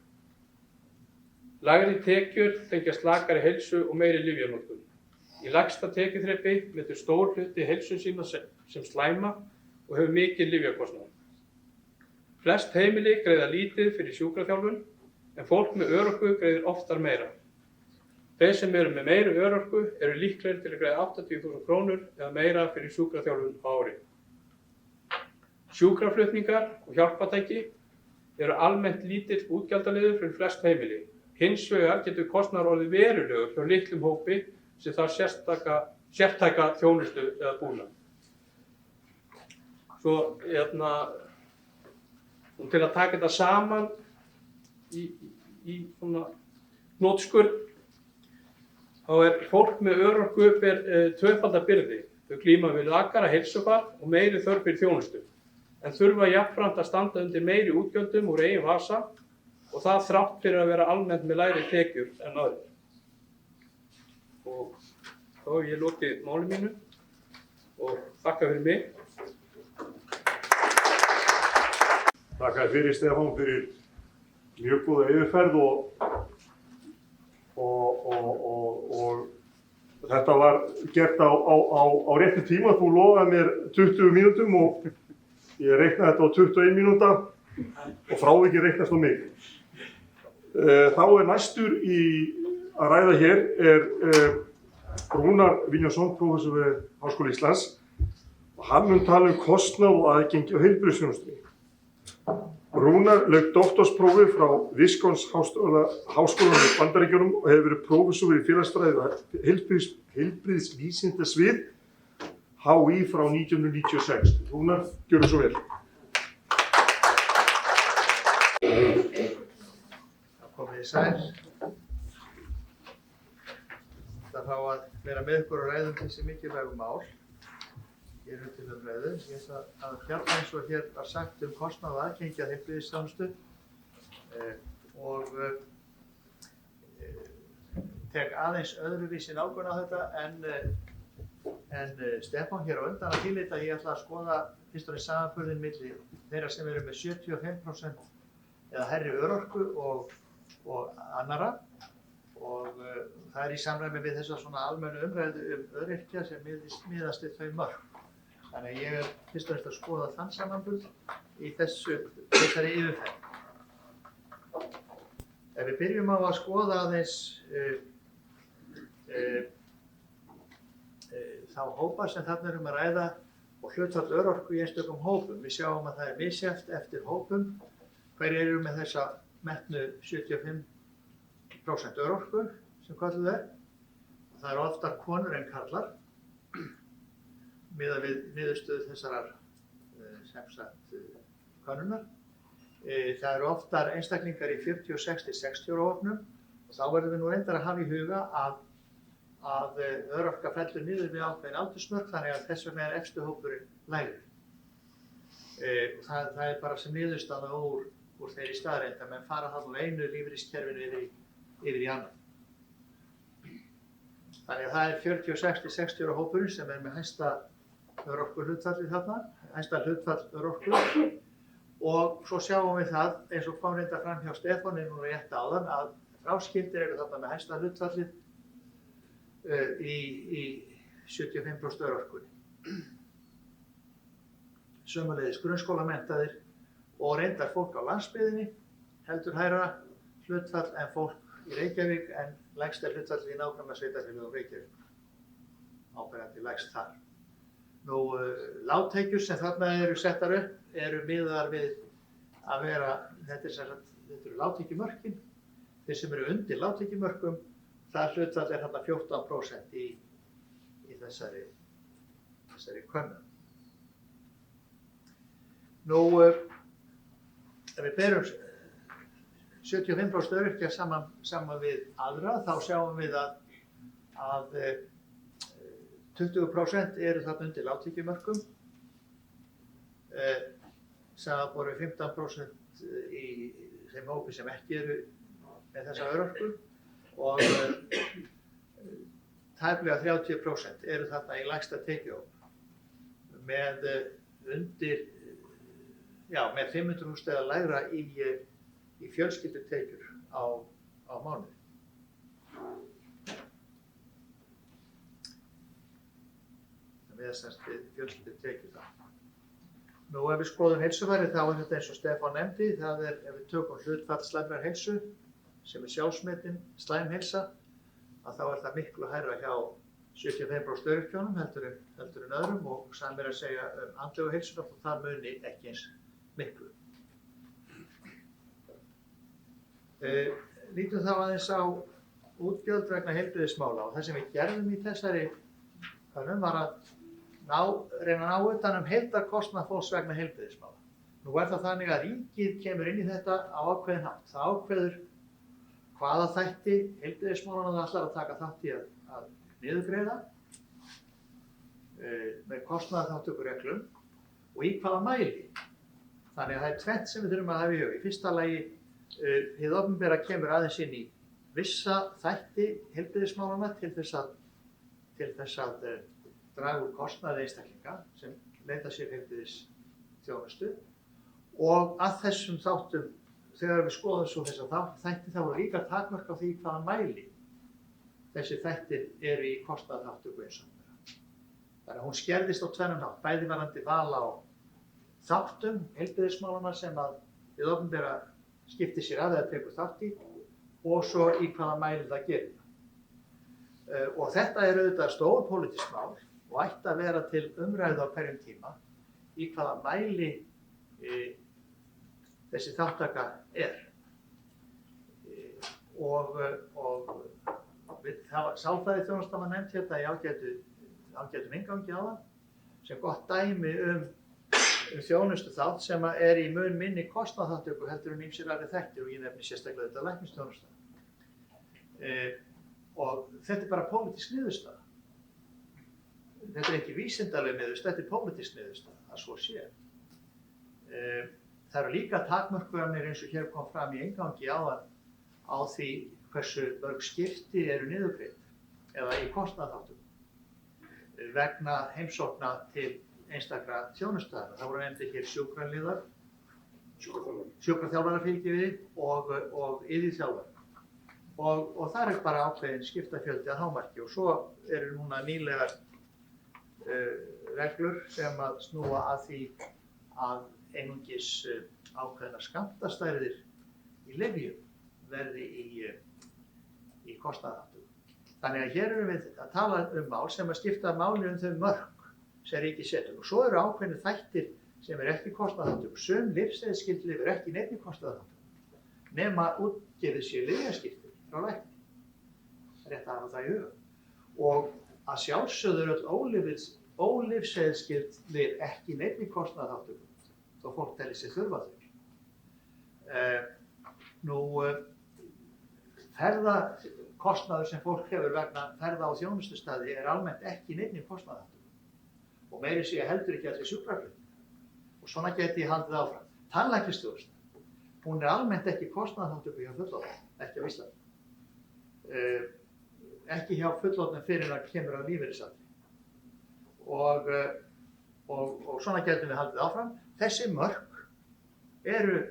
Lægri tekjur tengjast lakari heilsu og meiri lyfjanotkun. Í lægsta tekjuþrepi metur stór hluti heilsu sína sem slæma og hefur mikið lyfjakostnað. Flest heimili greiða lítið fyrir sjúkraþjálfun en fólk með örorku greiðir oftar meira. Þeir sem eru með meiri örorku eru líklegir til að greiða 80.000 krónur eða meira fyrir sjúkraþjálfun á ári. Sjúkraflutningar og hjálpartæki eru almennt lítill útgjaldaliður fyrir flest heimili. Hins vegar getur kostnaður orðið verulegur hjá litlum hópi sem þarf sértæka þjónustu eða búnað. Svo til að taka þetta saman í svona hnotskurn, þá er fólk með örorku ber tvöfalda byrði. Þau glíma við lakara heilsufar og meiri þörf fyrir þjónustu, en þurfa jafnframt að standa undir meiri útgjöldum úr eigin vasa og það þrátt fyrir að vera almennt með lægri tekjur en aðrir. Og þá hef ég lokið máli mínu og þakka fyrir mig. Þakka fyrir Stefán fyrir mjög góða yfirferð og þetta var gert á réttum tíma. Þú lofaði mér 20 mínútum og ég reiknaði þetta á 21 mínúta og frávikið reiknast á mig. Þá er næstur að ræða hér Rúnar Vinjánsson, prófessor við Háskóla Íslands, og hann mun tala kostnað og aðgengi á heilbrigðisþjónustunni. Rúnar lauk doktorsprófi frá Wisconsin-háskólanum í Bandaríkjunum og hefur verið prófessor í félagsfræði og heilbrigðisvísindasvið HÍ frá 1996. Rúnar, gjörðu svo vel. Komið í sæl. Það fá að vera með ykkur og ræða þessi mikilvægu mál. Hér til umræðu. Ég ætla að fjalla eins og hér var sagt kostnað og aðgengi að heilbrigðisþjónustu og tek aðeins öðruvísi nálgun á þetta en Stefán hér á undan að tillita. Ég ætla að skoða fyrst og fremst samanburðinn milli þeirra sem eru með 75% eða hærri örorku og annarra, og það er í samræmi við þessa svona almennu umræðu öryrkja sem miðast við þau mörk. Þannig að ég er fyrst og fremst að skoða þann samanburð í þessari yfirferð. Ef við byrjum á að skoða aðeins þá hópa sem þarna erum að ræða og hlutfall örorku í einstökum hópum. Við sjáum að það er misjafnt eftir hópum hverjir eru með þessa metnu 75% örorku sem kölluð er. Það eru oftar konur en karlar miðað við niðurstöðu þessarar könnunar. Það eru oftar einstaklingar í 46-60 ára hópnum og þá verðum við nú reyndar að hafa í huga að örorka fellur niður við ákveðin aldursmörk, þannig að þess vegna er efstu hópurinn lægri. Það er bara sem niðurstaða úr þeirri staðreynd að menn fara þarna úr einu lífeyriskerfinu yfir í annað. Þannig að það er 46-60 ára hópurinn sem er með hæsta örorku hlutfallið þarna, hæsta hlutfall örorku, og svo sjáum við það, eins og kom reyndar fram hjá Stefáni núna rétt áðan, að fráskildir eru þarna með hæsta hlutfallið í 75% örorkunni. Sömuleiðis grunnskólamenntaðir og reyndar fólk á landsbyggðinni heldur hærra hlutfall en fólk í Reykjavík, en lægsta hlutfall í nágrannasveitarfélögum Reykjavík. Áberandi lægst þar. Lágtekjur sem þarna eru settar upp eru miðaðar við að vera, þetta eru lágtekjumörkin. Þeir sem eru undir lágtekjumörkum, það hlutfall er þarna 14% í þessari könnun. Ef við berum 75% öryrkja saman við aðra, þá sjáum við að 20% eru þarna undir lágtekjumörkum, samanborið 15% í þeim hópi sem ekki eru með þessa örorku og tæplega 30% eru þarna í lægsta tekjuhóp með undir, með 500.000 eða lægra í fjölskyldutekjur á mánuði. Með þessast fjölskyldutekjur það. Nú ef við skoðum heilsufærið þá er þetta eins og Stefán nefndi, það ef við tökum hlutfall slæmrar heilsu sem er sjálfsmetin slæm heilsa, að þá er það miklu hærra hjá 75% öryrkjónum heldur en öðrum og samir að segja andlegu heilsuna og það muni ekki eins miklu. Lítum þá aðeins á útgjöld vegna heilbrigðismála og það sem við gerðum í þessari könnun var að reyna að ná utan heildarkostnað fólks vegna heilbrigðismála. Nú er það þannig að ríkið kemur inn í þetta á ákveðinn hátt. Það ákveður hvaða þætti heilbrigðismálanna það ætlar að taka þátt í að niðurgreiða með kostnaðarþátttökureglum og í hvaða mæli. Þannig að það er tvennt sem við þurfum að hafa í huga. Í fyrsta lagi, hið opinbera kemur aðeins inn í vissa þætti heilbrigðismálanna til þess að draga úr kostnaði einstaklinga sem leita sér heilbrigðisþjónustu og að þessum þáttum, þegar við skoðum svo þessa þætti þá eru líka takmörk á því hvaða mæli þessi þættir eru í kostnaðarþátttöku eins og það. Þannig að hún skerðist á tvennum hátt, bæði varðandi val á þáttum heilbrigðismálanna sem að hið opinbera skiptir sér að eða tekur þátt í og svo í hvaða mæli það gerir. Og þetta er auðvitað stór pólitísk mál og ætti að vera til umræðu á hverjum tíma í hvaða mæli þessi þáttaka er. Og sálfræðiþjónusta var nefnt hérna í ágætum inngangi áðan sem gott dæmi þjónustu þátt sem er í mun minni kostnaðarþátttöku heldur ýmsir aðrir þættir og ég nefni sérstaklega þetta læknisþjónusta. Og þetta er bara pólitísk niðurstaða. Þetta er ekki vísindaleg niðurstaða, þetta er pólitísk niðurstaða að svo sé. Það eru líka takmörkanir eins og hér kom fram í inngangi áðan á því hversu mörg skipti eru niðurgreidd eða í kostnaðarþátttöku vegna heimsókna til einstakra þjónustaðar. Það voru nefndir hér sjúkraliðar, sjúkraþjálfarar og iðjuþjálfarar. Og það er bara ákveðin skiptafjöldi að hámarki og svo eru núna nýlegar reglur sem að snúa að því að einungis ákveðnar skammtastærðir í lyfjum verði í kostnaðarþátttöku. Þannig að hér erum við að tala mál sem að skipta máli þau mörk sem ríkið setur og svo eru ákveðnir þættir sem ekki kostnaðarþátttöku. Sum lyfseðilsskyld lyf ekki neinni kostnaðarþátttöku nema útgefið sér lyfjaskírteini frá lækni. Rétt að hafa það í huga. Og að sjálfsögðu öll ólyfseðilsskyld lyf ekki neinni kostnaðarþátttöku þó fólk telji sig þurfa þau. Ferðakostnaður sem fólk hefur vegna ferða á þjónustustaði er almennt ekki neinni kostnaðarþátttöku og meira segja heldur ekki allir sjúkraflutningar. Og svona geti ég haldið áfram. Tannlæknisþjónusta, hún er almennt ekki kostnaðarþátttöku hjá fullorðnum, ekki á Íslandi. Ekki hjá fullorðnum fyrir að kemur á lífeyrisaldri. Og svona getum við haldið áfram. Þessi mörk eru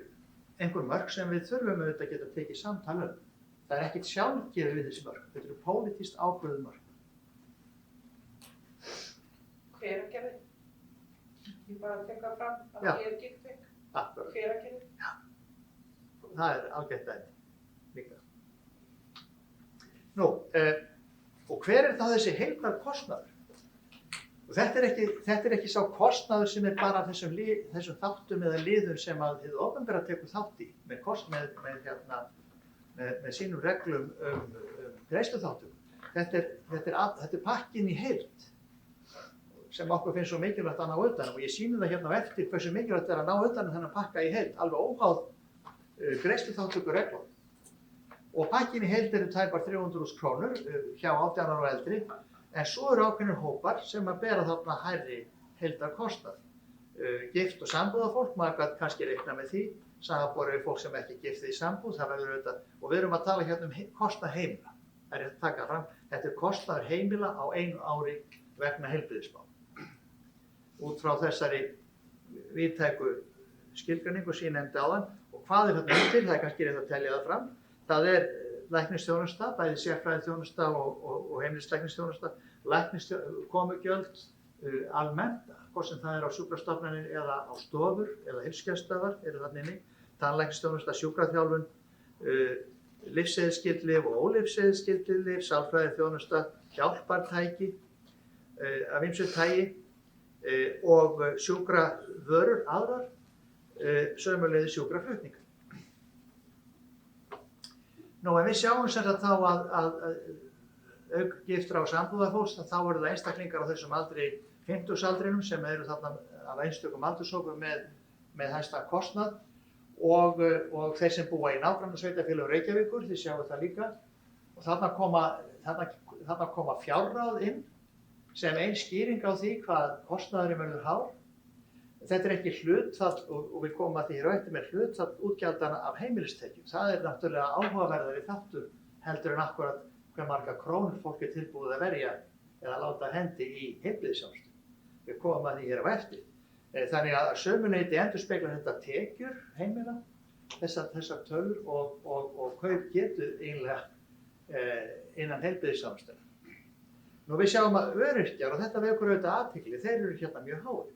einhver mörk sem við þurfum auðvitað að geta tekið samtal um. Það er ekkert sjálfgefið við þessi mörk. Þetta eru pólitískt ákvörðuð mörk. Hveragerði. Ég bara tek það fram að ég er gigtvik. Hveragerði. Já. Það er ágætt dæmi líka. Nú, og hver er þá þessi heildarkostnaður? Og þetta er ekki sá kostnaður sem er bara þessum þáttum eða liðum sem að hið opinbera tekur þátt í með sínum reglum greiðsluþátttöku. Þetta er pakkinn í heild sem okkur finnst svo mikilvægt að ná utan og ég sýni það hérna á eftir hversu mikilvægt er að ná utan þennan pakka í heild alveg óháð greiðsluþátttöku reglum. Og pakkinn í heild eru tæpar 300.000 krónur hjá 18 ára og eldri. En svo eru ákveðnir hópar sem að bera þarna hærri heildarkostnað. Gift og sambúðarfólk, maður gat kannski reikna með því, samanborið við fólk sem ekki er gift í sambúð, það verður auðvitað, og við erum að tala hérna kostnað heimila. Það er að taka fram, þetta er kostnaður heimila á 1 ári vegna heilbrigðismála. Út frá þessari víðtæku skilgreiningu sem ég nefndi áðan, og hvað er þarna undir, það er kannski rétt að telja það fram. Það er læknisþjónusta, bæði sérfræðiþjónusta og heimilislæknisþjónusta, komugjöld almennt, hvort sem það er á sjúkrastofnanir eða á stofur eða heilsugæslustöðvar eru þarna inni, tannlæknisþjónusta, sjúkraþjálfun, lyfseðilsskyld lyf og ólyfseðilsskyld lyf, sálfræðiþjónusta, hjálpartæki af ýmsu tagi og sjúkravörur aðrar, sömuleiðis sjúkraflutningar. Nú, en við sjáum sem sagt þá að auk giftra og sambúðarfólks, þá eru það einstaklingar á þessum aldri 50-aldrinum sem eru þarna af einstökum aldurshópum með hæsta kostnað og þeir sem búa í nágrannasveitarfélögum Reykjavíkur, þið sjáum það líka. Og þarna koma fjárráð inn sem ein skýring á því hvað kostnaðurinn verður hár. Þetta er ekki hlutfall, og við komum að því hér á eftir með hlutfall útgjaldana af heimilistekjum. Það er náttúrulega áhugaverðari þáttur heldur en akkurat hve margar krónur fólk er tilbúið að verja eða láta hendi í heilbrigðisþjónustu. Við komum að því hér á eftir. Þannig að sömuleyti endurspeglar þetta tekjur heimila, þessar tölur og kaup getu eiginlega innan heilbrigðisþjónustunnar. Nú við sjáum að öryrkjar, og þetta vekur auðvitað athygli, þeir eru hérna mjög háir.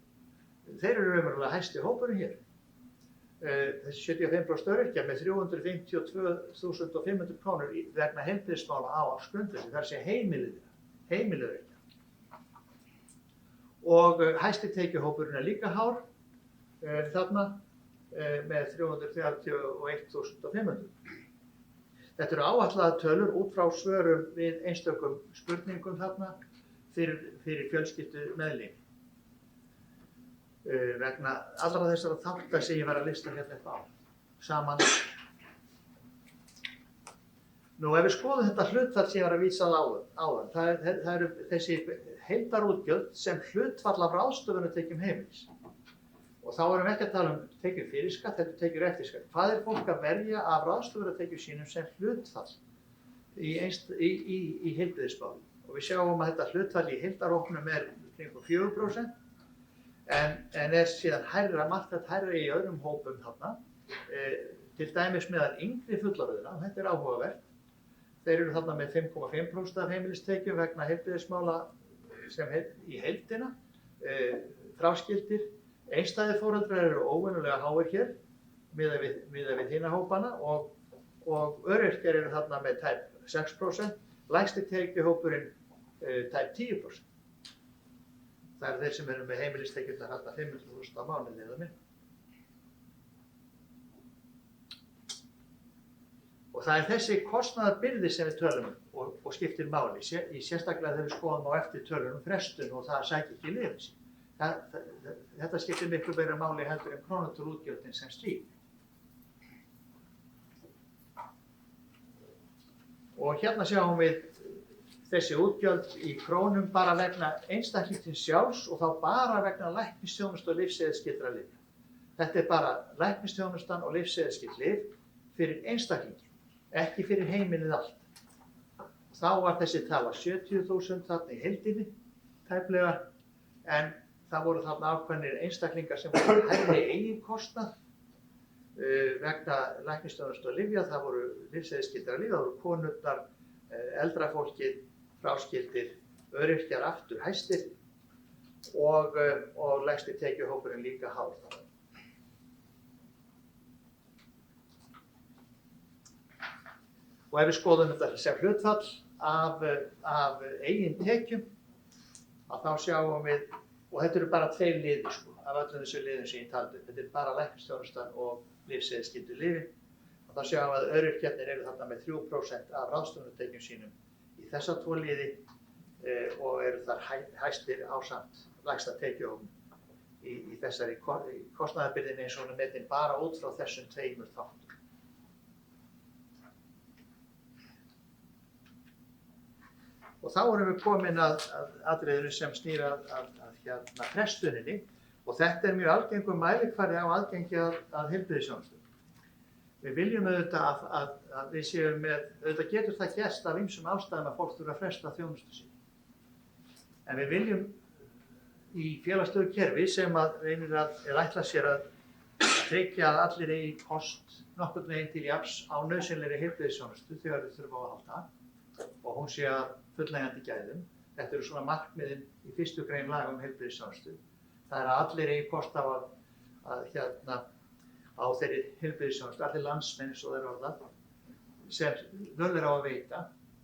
Þeir eru raunverulega hæsti hópurinn hér. Þessi 75% öryrkjar með 352.500 krónur vegna heilbrigðismála á ársgrundvelli, það er að segja heimiliðuryrkjar. Og hæsti tekjuhópurinn er líka hár þarna með 331.500. Þetta eru áætlaðar tölur út frá svörum við einstökum spurningum þarna fyrir fjölskyldumeðlimi. Vegna allra þessara þáttar sem ég var að lista hérna eitthvað á saman. Nú ef við skoðum þetta hlutfall sem ég var að vísa áðan, það eru þessi heildarútgjöld sem hlutfall af ráðstöfunartekjum heimilis. Og þá erum við ekki að tala tekjur fyrir skatt, þetta tekjur eftir skatt. Hvað er fólk að verja af ráðstöfunartekjum sínum sem hlutfall í heilbrigðismálum? Og við sjáum að þetta hlutfall í heildarhópnum er kringum 4%. En er síðan margt hærra í öðrum hópum þarna, til dæmis meðal yngri fullorðinna, og þetta er áhugavert. Þeir eru þarna með 5,5% af heimilistekjum vegna heilbrigðismála sem í heildina, fráskildir. Einstæðir foreldrar eru óvenjulega háir hér, miðað við hina hópana og öryrkjar eru þarna með tæp 6%, lægsti tekjuhópurinn tæp 10%. Það eru þeir sem eru með heimilistekjurnar hérna 500.000 á mánuði eða minna. Og það er þessi kostnaðarbyrði sem við tölum og skiptir máli, sérstaklega þegar við skoðum á eftir tölunum frestun og það sækir ekki lyfin sín. Þetta skiptir miklu meira máli heldur en krónutölútgjöldin sem slík. Og hérna sjáum við þessi útgjöld í krónum bara vegna einstaklingsins sjálfs og þá bara vegna læknisþjónustu og lyfseðilsskyldra lyfja. Þetta er bara læknisþjónustan og lyfseðilsskyld lyf fyrir einstaklingin, ekki fyrir heimilið allt. Þá var þessi tala 70.000 þarna í heildinni, tæplega, en það voru þarna ákveðnir einstaklingar sem voru hærri eigin kostnað vegna læknisþjónustu og lyfja, það voru lyfseðilsskyldra lyfja, það voru konurnar, eldra fólkið, fráskildir, öryrkjar aftur hæstir og lægsti tekjuhópurinn líka hár. Og ef við skoðum þetta sem hlutfall af eigin tekjum, að þá sjáum við, og þetta eru bara 2 liðir af öllum þessu liðum sem ég taldi, þetta er bara læknisþjónustan og lyfseðilsskyldu lyfin, og þá sjáum við að öryrkjarnir eru þarna með 3% af ráðstöfunartekjum sínum í þessa 2 liði og eru þar hæstir ásamt lægsta tekjuhópnum í þessari kostnaðarbyrðinni eins og hún er metin bara út frá þessum 2 þáttum. Og þá erum við komin að atriðinu sem snýr að frestuninni og þetta er mjög algengur mælikvarði á aðgengi að heilbrigðisþjónustu. Við viljum auðvitað að við séum með, auðvitað getur það gerst af ýmsum ástæðum að fólk þurfa að fresta þjónustu sinni. En við viljum í félagslegu kerfi sem að reynir að ætla sér að tryggja að allir eigi kost nokkurn veginn til jafns á nauðsynlegri heilbrigðisþjónustu þegar við þurfum á að halda og hún sé að fullnægjandi gæðum. Þetta eru svona markmiðin í 1. grein laga um heilbrigðisþjónustu. Það er að allir eigi kost á á þeirri heilbrigðisþjónustu, allir landsmenn eins og þeir orðað, sem völ er á að veita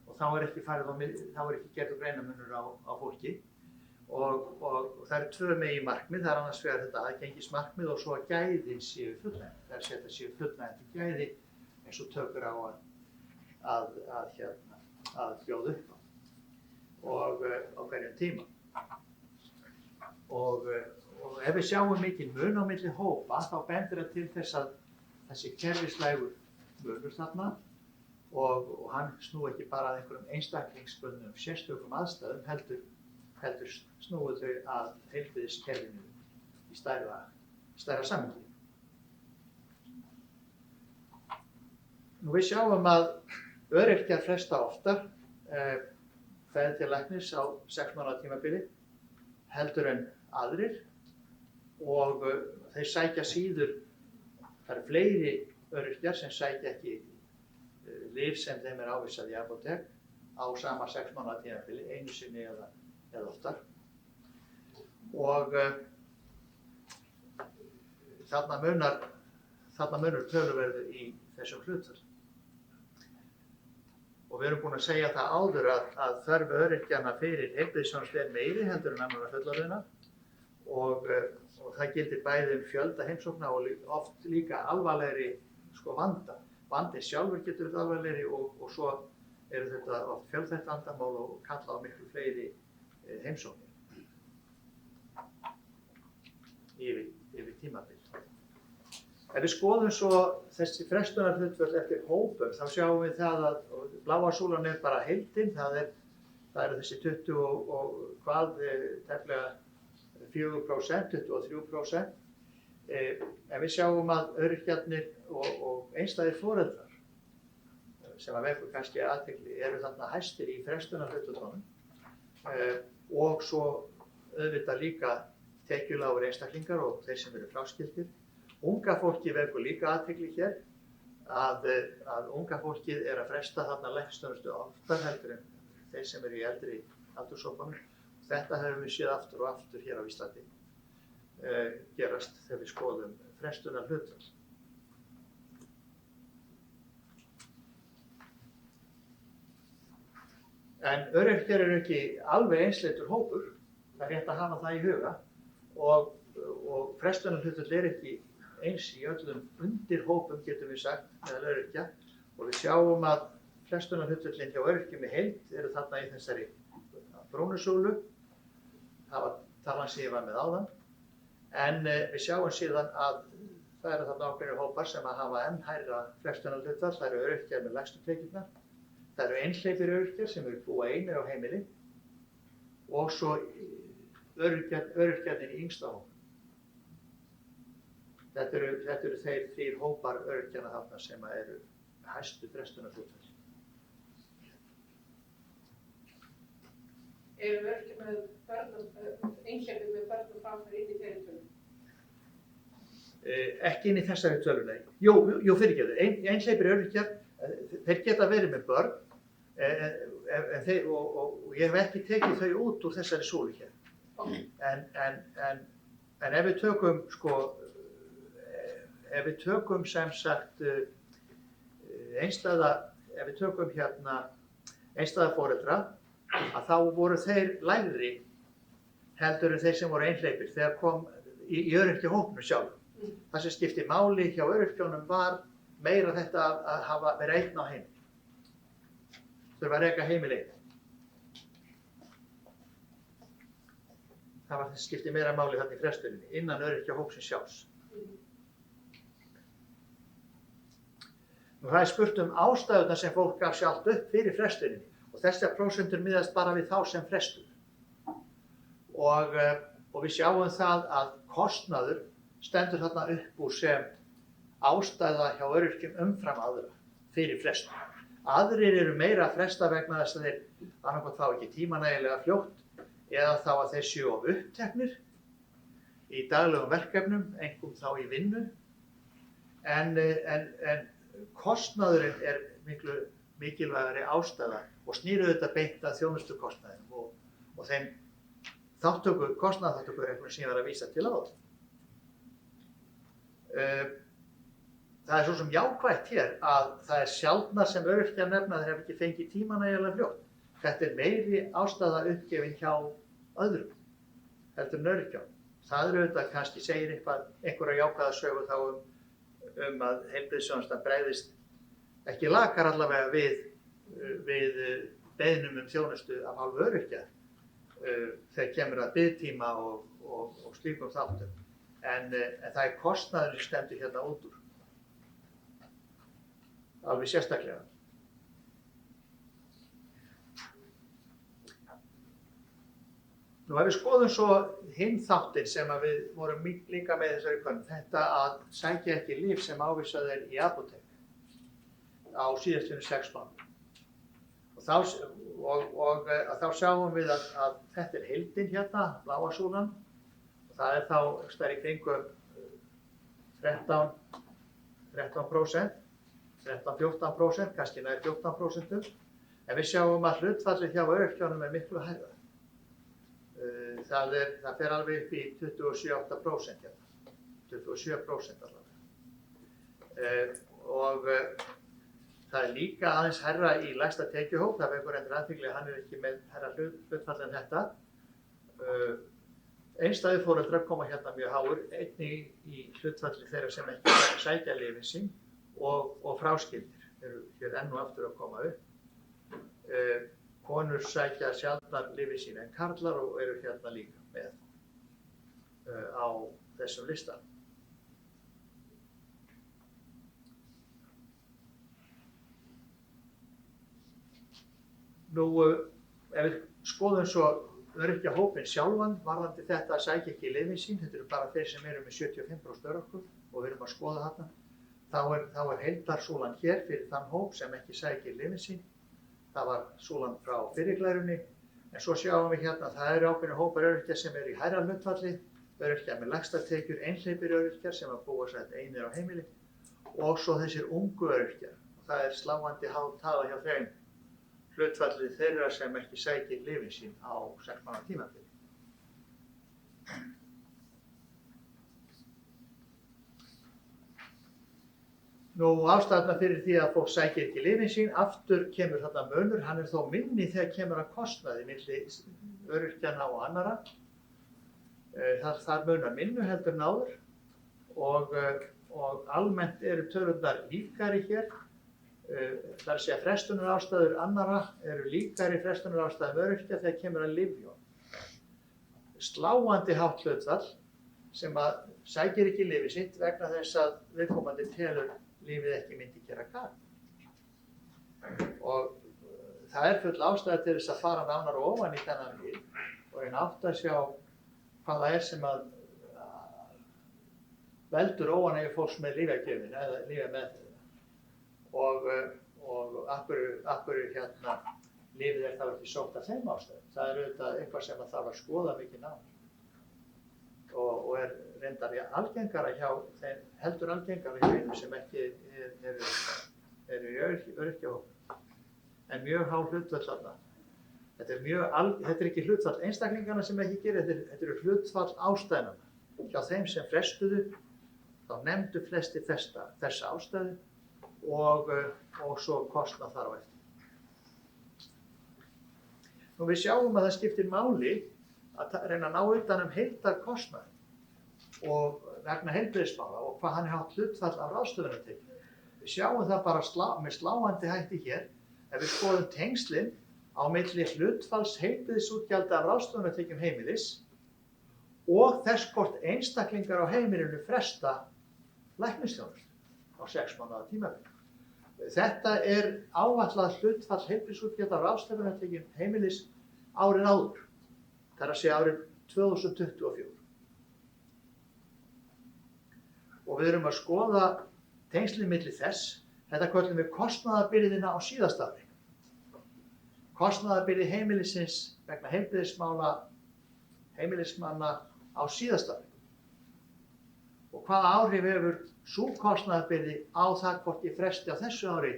og þá er ekki gerður greinarmunur á fólki og það eru 2 meginmarkmið, það er annars vegar þetta aðgengismarkmið og svo að gæði séu fullnægjandi. Það er að þetta séu fullnægjandi gæði eins og tökur á að bjóða upp á hverjum tíma. Og ef við sjáum mikinn mun á milli hópa þá bendir það til þess að þessi kerfislægur munur þarna og hann snúi ekki bara að einhverjum einstaklingsbundnum sérstökum aðstæðum heldur snúi þau að heilbrigðiskerfinu í stærra samhengi. Við sjáum að öryrkjar fresta oftar ferð til læknis á 6 mánaða tímabili heldur en aðrir og þeir sækja síður, það eru fleiri öryrkjar sem sækja ekki lyf sem þeim er ávísað í apótek á sama 6 mánaða tímabili, einu sinni eða oftar. Og þarna munar töluverðu í þessum hlutföllum. Og við erum búin að segja það áður að þörf öryrkjanna fyrir heilbrigðisþjónustu er meiri heldur en annarra fullorðinna og það gildir bæði fjölda heimsókna og oft líka alvarlegri vanda. Vandinn sjálfur getur verið alvarlegri og svo eru þetta oft fjölþætt vandamál og kalla á miklu fleiri heimsóknir yfir tímabil. Ef við skoðum svo þessi frestunarhlutföll eftir hópum þá sjáum við það að bláa súlan er bara heildin, það eru þessi 20 og tæplega 4%, 23%. En við sjáum að öryrkjarnir og einstæðir foreldrar sem að vekur kannski athygli eru þarna hæstir í frestunarhlutföllunum og svo auðvitað líka tekjulágir einstaklingar og þeir sem eru fráskildir. Unga fólki vekur líka athygli hér að unga fólkið er að fresta þarna læknisþjónustu oftar heldur en þeir sem eru í eldri aldurshópunum. Þetta höfum við séð aftur og aftur hér á Íslandi gerast þegar við skoðum frestunarhlutföll. En öryrkjar eru ekki alveg einsleitur hópur, það er rétt að hafa það í huga og frestunarhlutföll er ekki eins í öllum undirhópum getum við sagt meðal öryrkja og við sjáum að frestunarhlutföllin hjá öryrkjum í heild eru þarna í þessari brúnusúlu, það var talan sem ég var með áðan, en við sjáum síðan að það eru þarna ákveðnir hópar sem að hafa enn hærra frestunarhlutfall, það eru öryrkjar með lægstu tekjurnar, það eru einhleypir öryrkjar sem eru búa einir á heimili og svo öryrkjarnir í yngsta hóp. Þetta eru þeir 3 hópar öryrkjanna þarna sem eru hæstu frestunarhlutfall. Eru öryrkjar með einhleypir með börnum framfæri inn í þeirri tölu? Ekki inn í þessari tölu, nei. Jú, fyrirgefðu. Einhleypir öryrkjar, þeir geta verið með börn og ég hef ekki tekið þau út úr þessari súlu hér. Okay. En ef við tökum sem sagt ef við tökum einstæða foreldra að þá voru þeir lægri heldur en þeir sem voru einhleypir þegar kom í öryrkjahópnum sjálf. Það sem skipti máli hjá öryrkjónum var meira þetta að hafa verið einn á heimili. Þurfa að reka heimili einn. Það var þess skipti meira máli þarna í frestuninni innan öryrkjahópsins sjálfs. Það er spurt ástæðurnar sem fólk gaf sjálft upp fyrir frestuninni og þessar prósentur miðast bara við þá sem frestur. Og við sjáum það að kostnaður stendur þarna upp úr sem ástæða hjá öryrkjum umfram aðra fyrir frestun. Aðrir eru meira að fresta vegna þess að þeir annarkvæmt fá ekki tíma nægilega fljótt eða þá að þeir séu of uppteknir í daglegum verkefnum, einkum þá í vinnu. En kostnaðurinn er miklu mikilvægari ástæða og snýr auðvitað beint að þjónustukostnaðinum og þeim kostnaðarþátttökureglum sem ég var að vísa til áður. Það er svo sem jákvætt hér að það er sjaldnar sem öryrkjar nefna þeir hafa ekki fengið tíma nægilega fljótt. Þetta er meiri ástæða uppgefin hjá öðrum heldur en öryrkjum. Það er auðvitað kannski segir einhverja jákvæða sögu þá að heilbrigðisþjónustan bregðist ekki lakar allavega við beiðnum þjónustu af hálfu öryrkja þegar kemur að biðtíma og slíkum þáttum. En það er kostnaður sem stendur hérna út úr. Alveg sérstaklega. Nú ef við skoðum svo hinn þáttinn sem að við vorum líka með þessari könnun, þetta að sækja ekki lyf sem ávísað er í apótek á síðastliðnum 6 mánuðum. Og þá sjáum við að þetta er heildin hérna, bláa súlan, og það er þá stærri kringum 13%, 13-14%, kannski nær 14%, en við sjáum að hlutfallið hjá öryrkjunum er miklu hærra. Það fer alveg upp í 27% hérna, 27% allavega. Og það er líka aðeins hærra í lægsta tekjuhóp, það vekur endur athygli að hann er ekki með hærra hlutfall en þetta. Einstæðu foreldrar koma hérna mjög háir, einnig í hlutfalli þeirra sem ekki sækja lyfin sín og fráskildir eru hér enn og aftur að koma upp. Konur sækja sjaldnar lyfin sín en karlar og eru hérna líka með á þessum listan. Nú, ef við skoðum svo öryrkjahópinn sjálfan varðandi þetta að sækja ekki lyfin sín, þetta eru bara þeir sem eru með 75% örorku og við erum að skoða þarna, þá er heildarsúlan hér fyrir þann hóp sem ekki sækir lyfin sín. Það var súlan frá fyrirglærunni, en svo sjáum við hérna að það eru ákveðnir hópar öryrkja sem eru í hærra hlutfalli, öryrkja með lægstar tekjur, einhleypir öryrkjar sem að búa sætt einir á heimili og svo þessir ungu öryrkjar. Það er sláandi há tala hjá þeim hlutfallið þeirra sem ekki sækir lyfin sín á 6 mánaða tímabili. Nú ástæðurnar fyrir því að fólk sækir ekki lyfin sín, aftur kemur þarna munur, hann er þó minni þegar kemur að kostnaði milli öryrkjana og annarra. Þar munar minnu heldur en áður og almennt eru tölurnar líkari hér. Það er að segja frestunarástæður annarra eru líkari frestunarástæðum öryrkja þegar kemur að lyfjum. Sláandi hátt hlutfall sem að sækir ekki lyfið sitt vegna þess að viðkomandi telur lífið ekki myndi gera gagn. Og það er full ástæða til þess að fara nánar og ofan í þennan lið og reyna átt að sjá hvað það er sem að veldur óánægju fólks með lyfjagjöfina eða lyfjameðferðina. Og af hverju hérna lyfið er þá ekki sótt af þeim ástæðum. Það er auðvitað eitthvað sem að þarf að skoða mikið nánar. Og er reyndar algengara hjá þeim, heldur algengara hjá þeim sem ekki eru í öryrkjahópnum. En mjög há hlutfall þarna. Þetta er ekki hlutfall einstaklingana sem ekki gerir, þetta eru hlutfall ástæðnanna. Hjá þeim sem frestuðu, þá nefndu flesti þessa ástæðu og svo kostnað þar á eftir. Nú við sjáum að það skiptir máli að reyna að ná utan heildarkostnað og vegna heilbrigðismála og hvað hann haft hlutfall af ráðstöfunartekjum. Við sjáum það bara með sláandi hætti hér ef við skoðum tengslin á milli hlutfalls heilbrigðisútgjalda af ráðstöfunartekjum heimilis og þess hvort einstaklingar á heimilinu fresta læknisþjónustu á 6 mánaða tímabili. Þetta er áætlað hlutfall heilbrigðisútgjalda af ráðstöfunartekjum heimilis árið áður. Það er að segja árið 2024. Og við erum að skoða tengslið milli þess, þetta köllum við kostnaðarbyrðina á síðasta ári. Kostnaðarbyrði heimilisins vegna heilbrigðismála heimilismanna á síðasta ári. Og hvaða áhrif hefur sú kostnaðarbyrði á það hvort ég fresti á þessu ári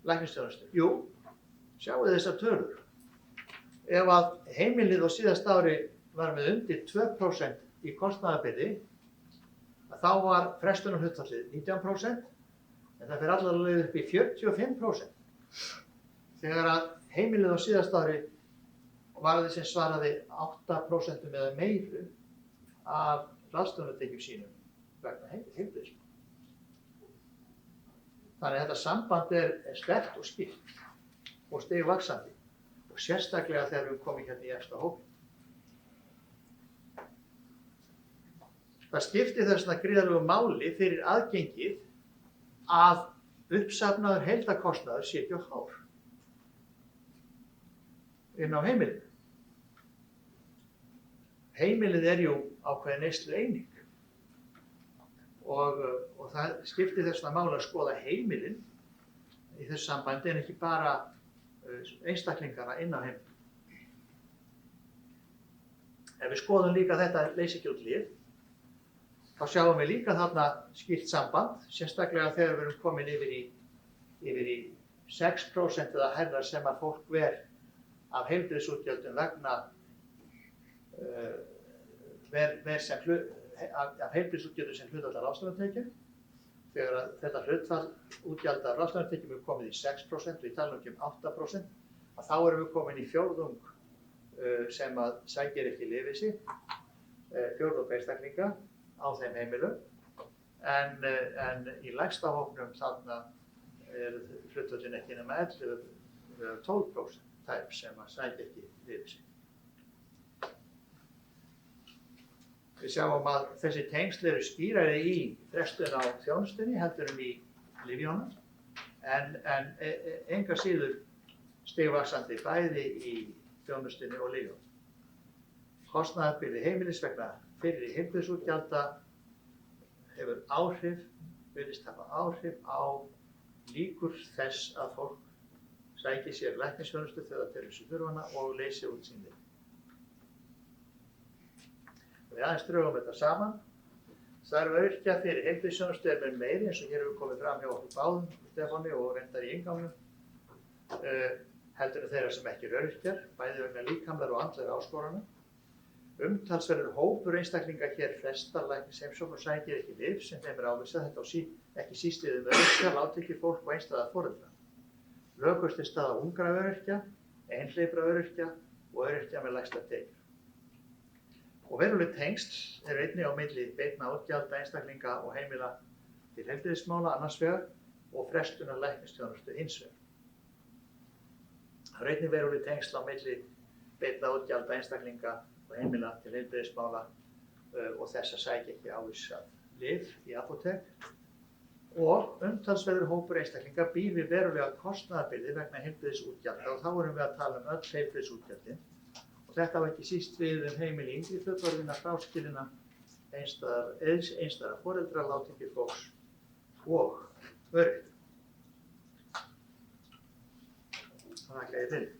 læknisþjónustu? Jú, sjáu þessar tölur. Ef að heimilið á síðasta ári var með undir 2% í kostnaðarbyrði, þá var frestunarhlutfallið 19%, en það fer allavega upp í 45%. Þegar að heimilið á síðasta ári var þess sem svaraði 8% eða meiru af ráðstöfunartekjum sínum vegna heilbrigðismála. Þannig að þetta samband er sterkt og skýrt og stigvaxandi og sérstaklega þegar við komum hérna í efsta hópinn. Það skiptir þess vegna gríðarlegu máli fyrir aðgengið að uppsafnaður heildarkostnaður sé ekki of hár inn á heimilinu. Heimilið er jú ákveðin neyslueining og það skiptir þess vegna máli að skoða heimilin í þessu sambandi en ekki bara einstaklingana inn á heimilinu. Ef við skoðum líka þetta leysigjöldlyf, þá sjáum við líka þarna skýrt samband, sérstaklega þegar við erum komin yfir í 6% eða hærra sem að fólk ver af heilbrigðisútgjöldum vegna af heilbrigðisútgjöldum sem hlutfall af ráðstöfunartekjum. Þegar að þetta hlutfall útgjalda af ráðstöfunartekjum er komið í 6% og ég tala ekki 8%, að þá erum við komin í fjórðung sem að sækir ekki lyfið sitt, fjórðung einstaklinga á þeim heimilum, en í lægsta hópnum þarna er hlutfallin ekki nema 11 eða 12% þær sem að sækja ekki lyfið sitt. Við sjáum að þessi tengsl eru skýrari í frestun á þjónustunni heldur en í lyfjónum, en enga síður stigvaxandi bæði í þjónustunni og lyfjónum. Kostnaðarbyrði heimilis vegna fyrri heilbrigðisútgjalda hefur virðist hafa áhrif á líkur þess að fólk sæki sér læknisþjónustu þegar þeir eru þurfa hana og leysi út sín lyf. Við aðeins drögum þetta saman. Þörf öryrkja fyrir heilbrigðisþjónustu er mun meiri eins og hér hefur komið fram hjá okkur báðum, Stefáni og reyndar í innganginum, heldur en þeirra sem ekki eru öryrkjar, bæði vegna líkamlegra og andlegra áskorana. Umtalsverður hópur einstaklinga hér frestar læknisheimsókn og sækir ekki lyf sem þeim er ávísað. Þetta á ekki síst við öryrkja, lágtekjufólk og einstæða foreldra. Lögust er staða ungra öryrkja, einhleypra öryrkja og öryrkja með lægstar tekjur. Og veruleg tengsl eru einnig á milli beinna útgjalda einstaklinga og heimila til heilbrigðismála annars vegar og frestunar læknisþjónustu hins vegar. Það eru einnig veruleg tengsl á milli beinna útgjalda einstaklinga og heimila til heilbrigðismála og þess að sækja ekki ávísað lyf í apótek. Og umtalsverður hópur einstaklinga býr við verulega kostnaðarbyrði vegna heilbrigðisútgjalda og þá erum við að tala um öll heilbrigðisútgjöldin. Þetta var ekki síst við heimili yngri fullorðinna, fráskilinna, einstæðra foreldra, lágtekjufólks og öryrkja. Þakka ég fyrir.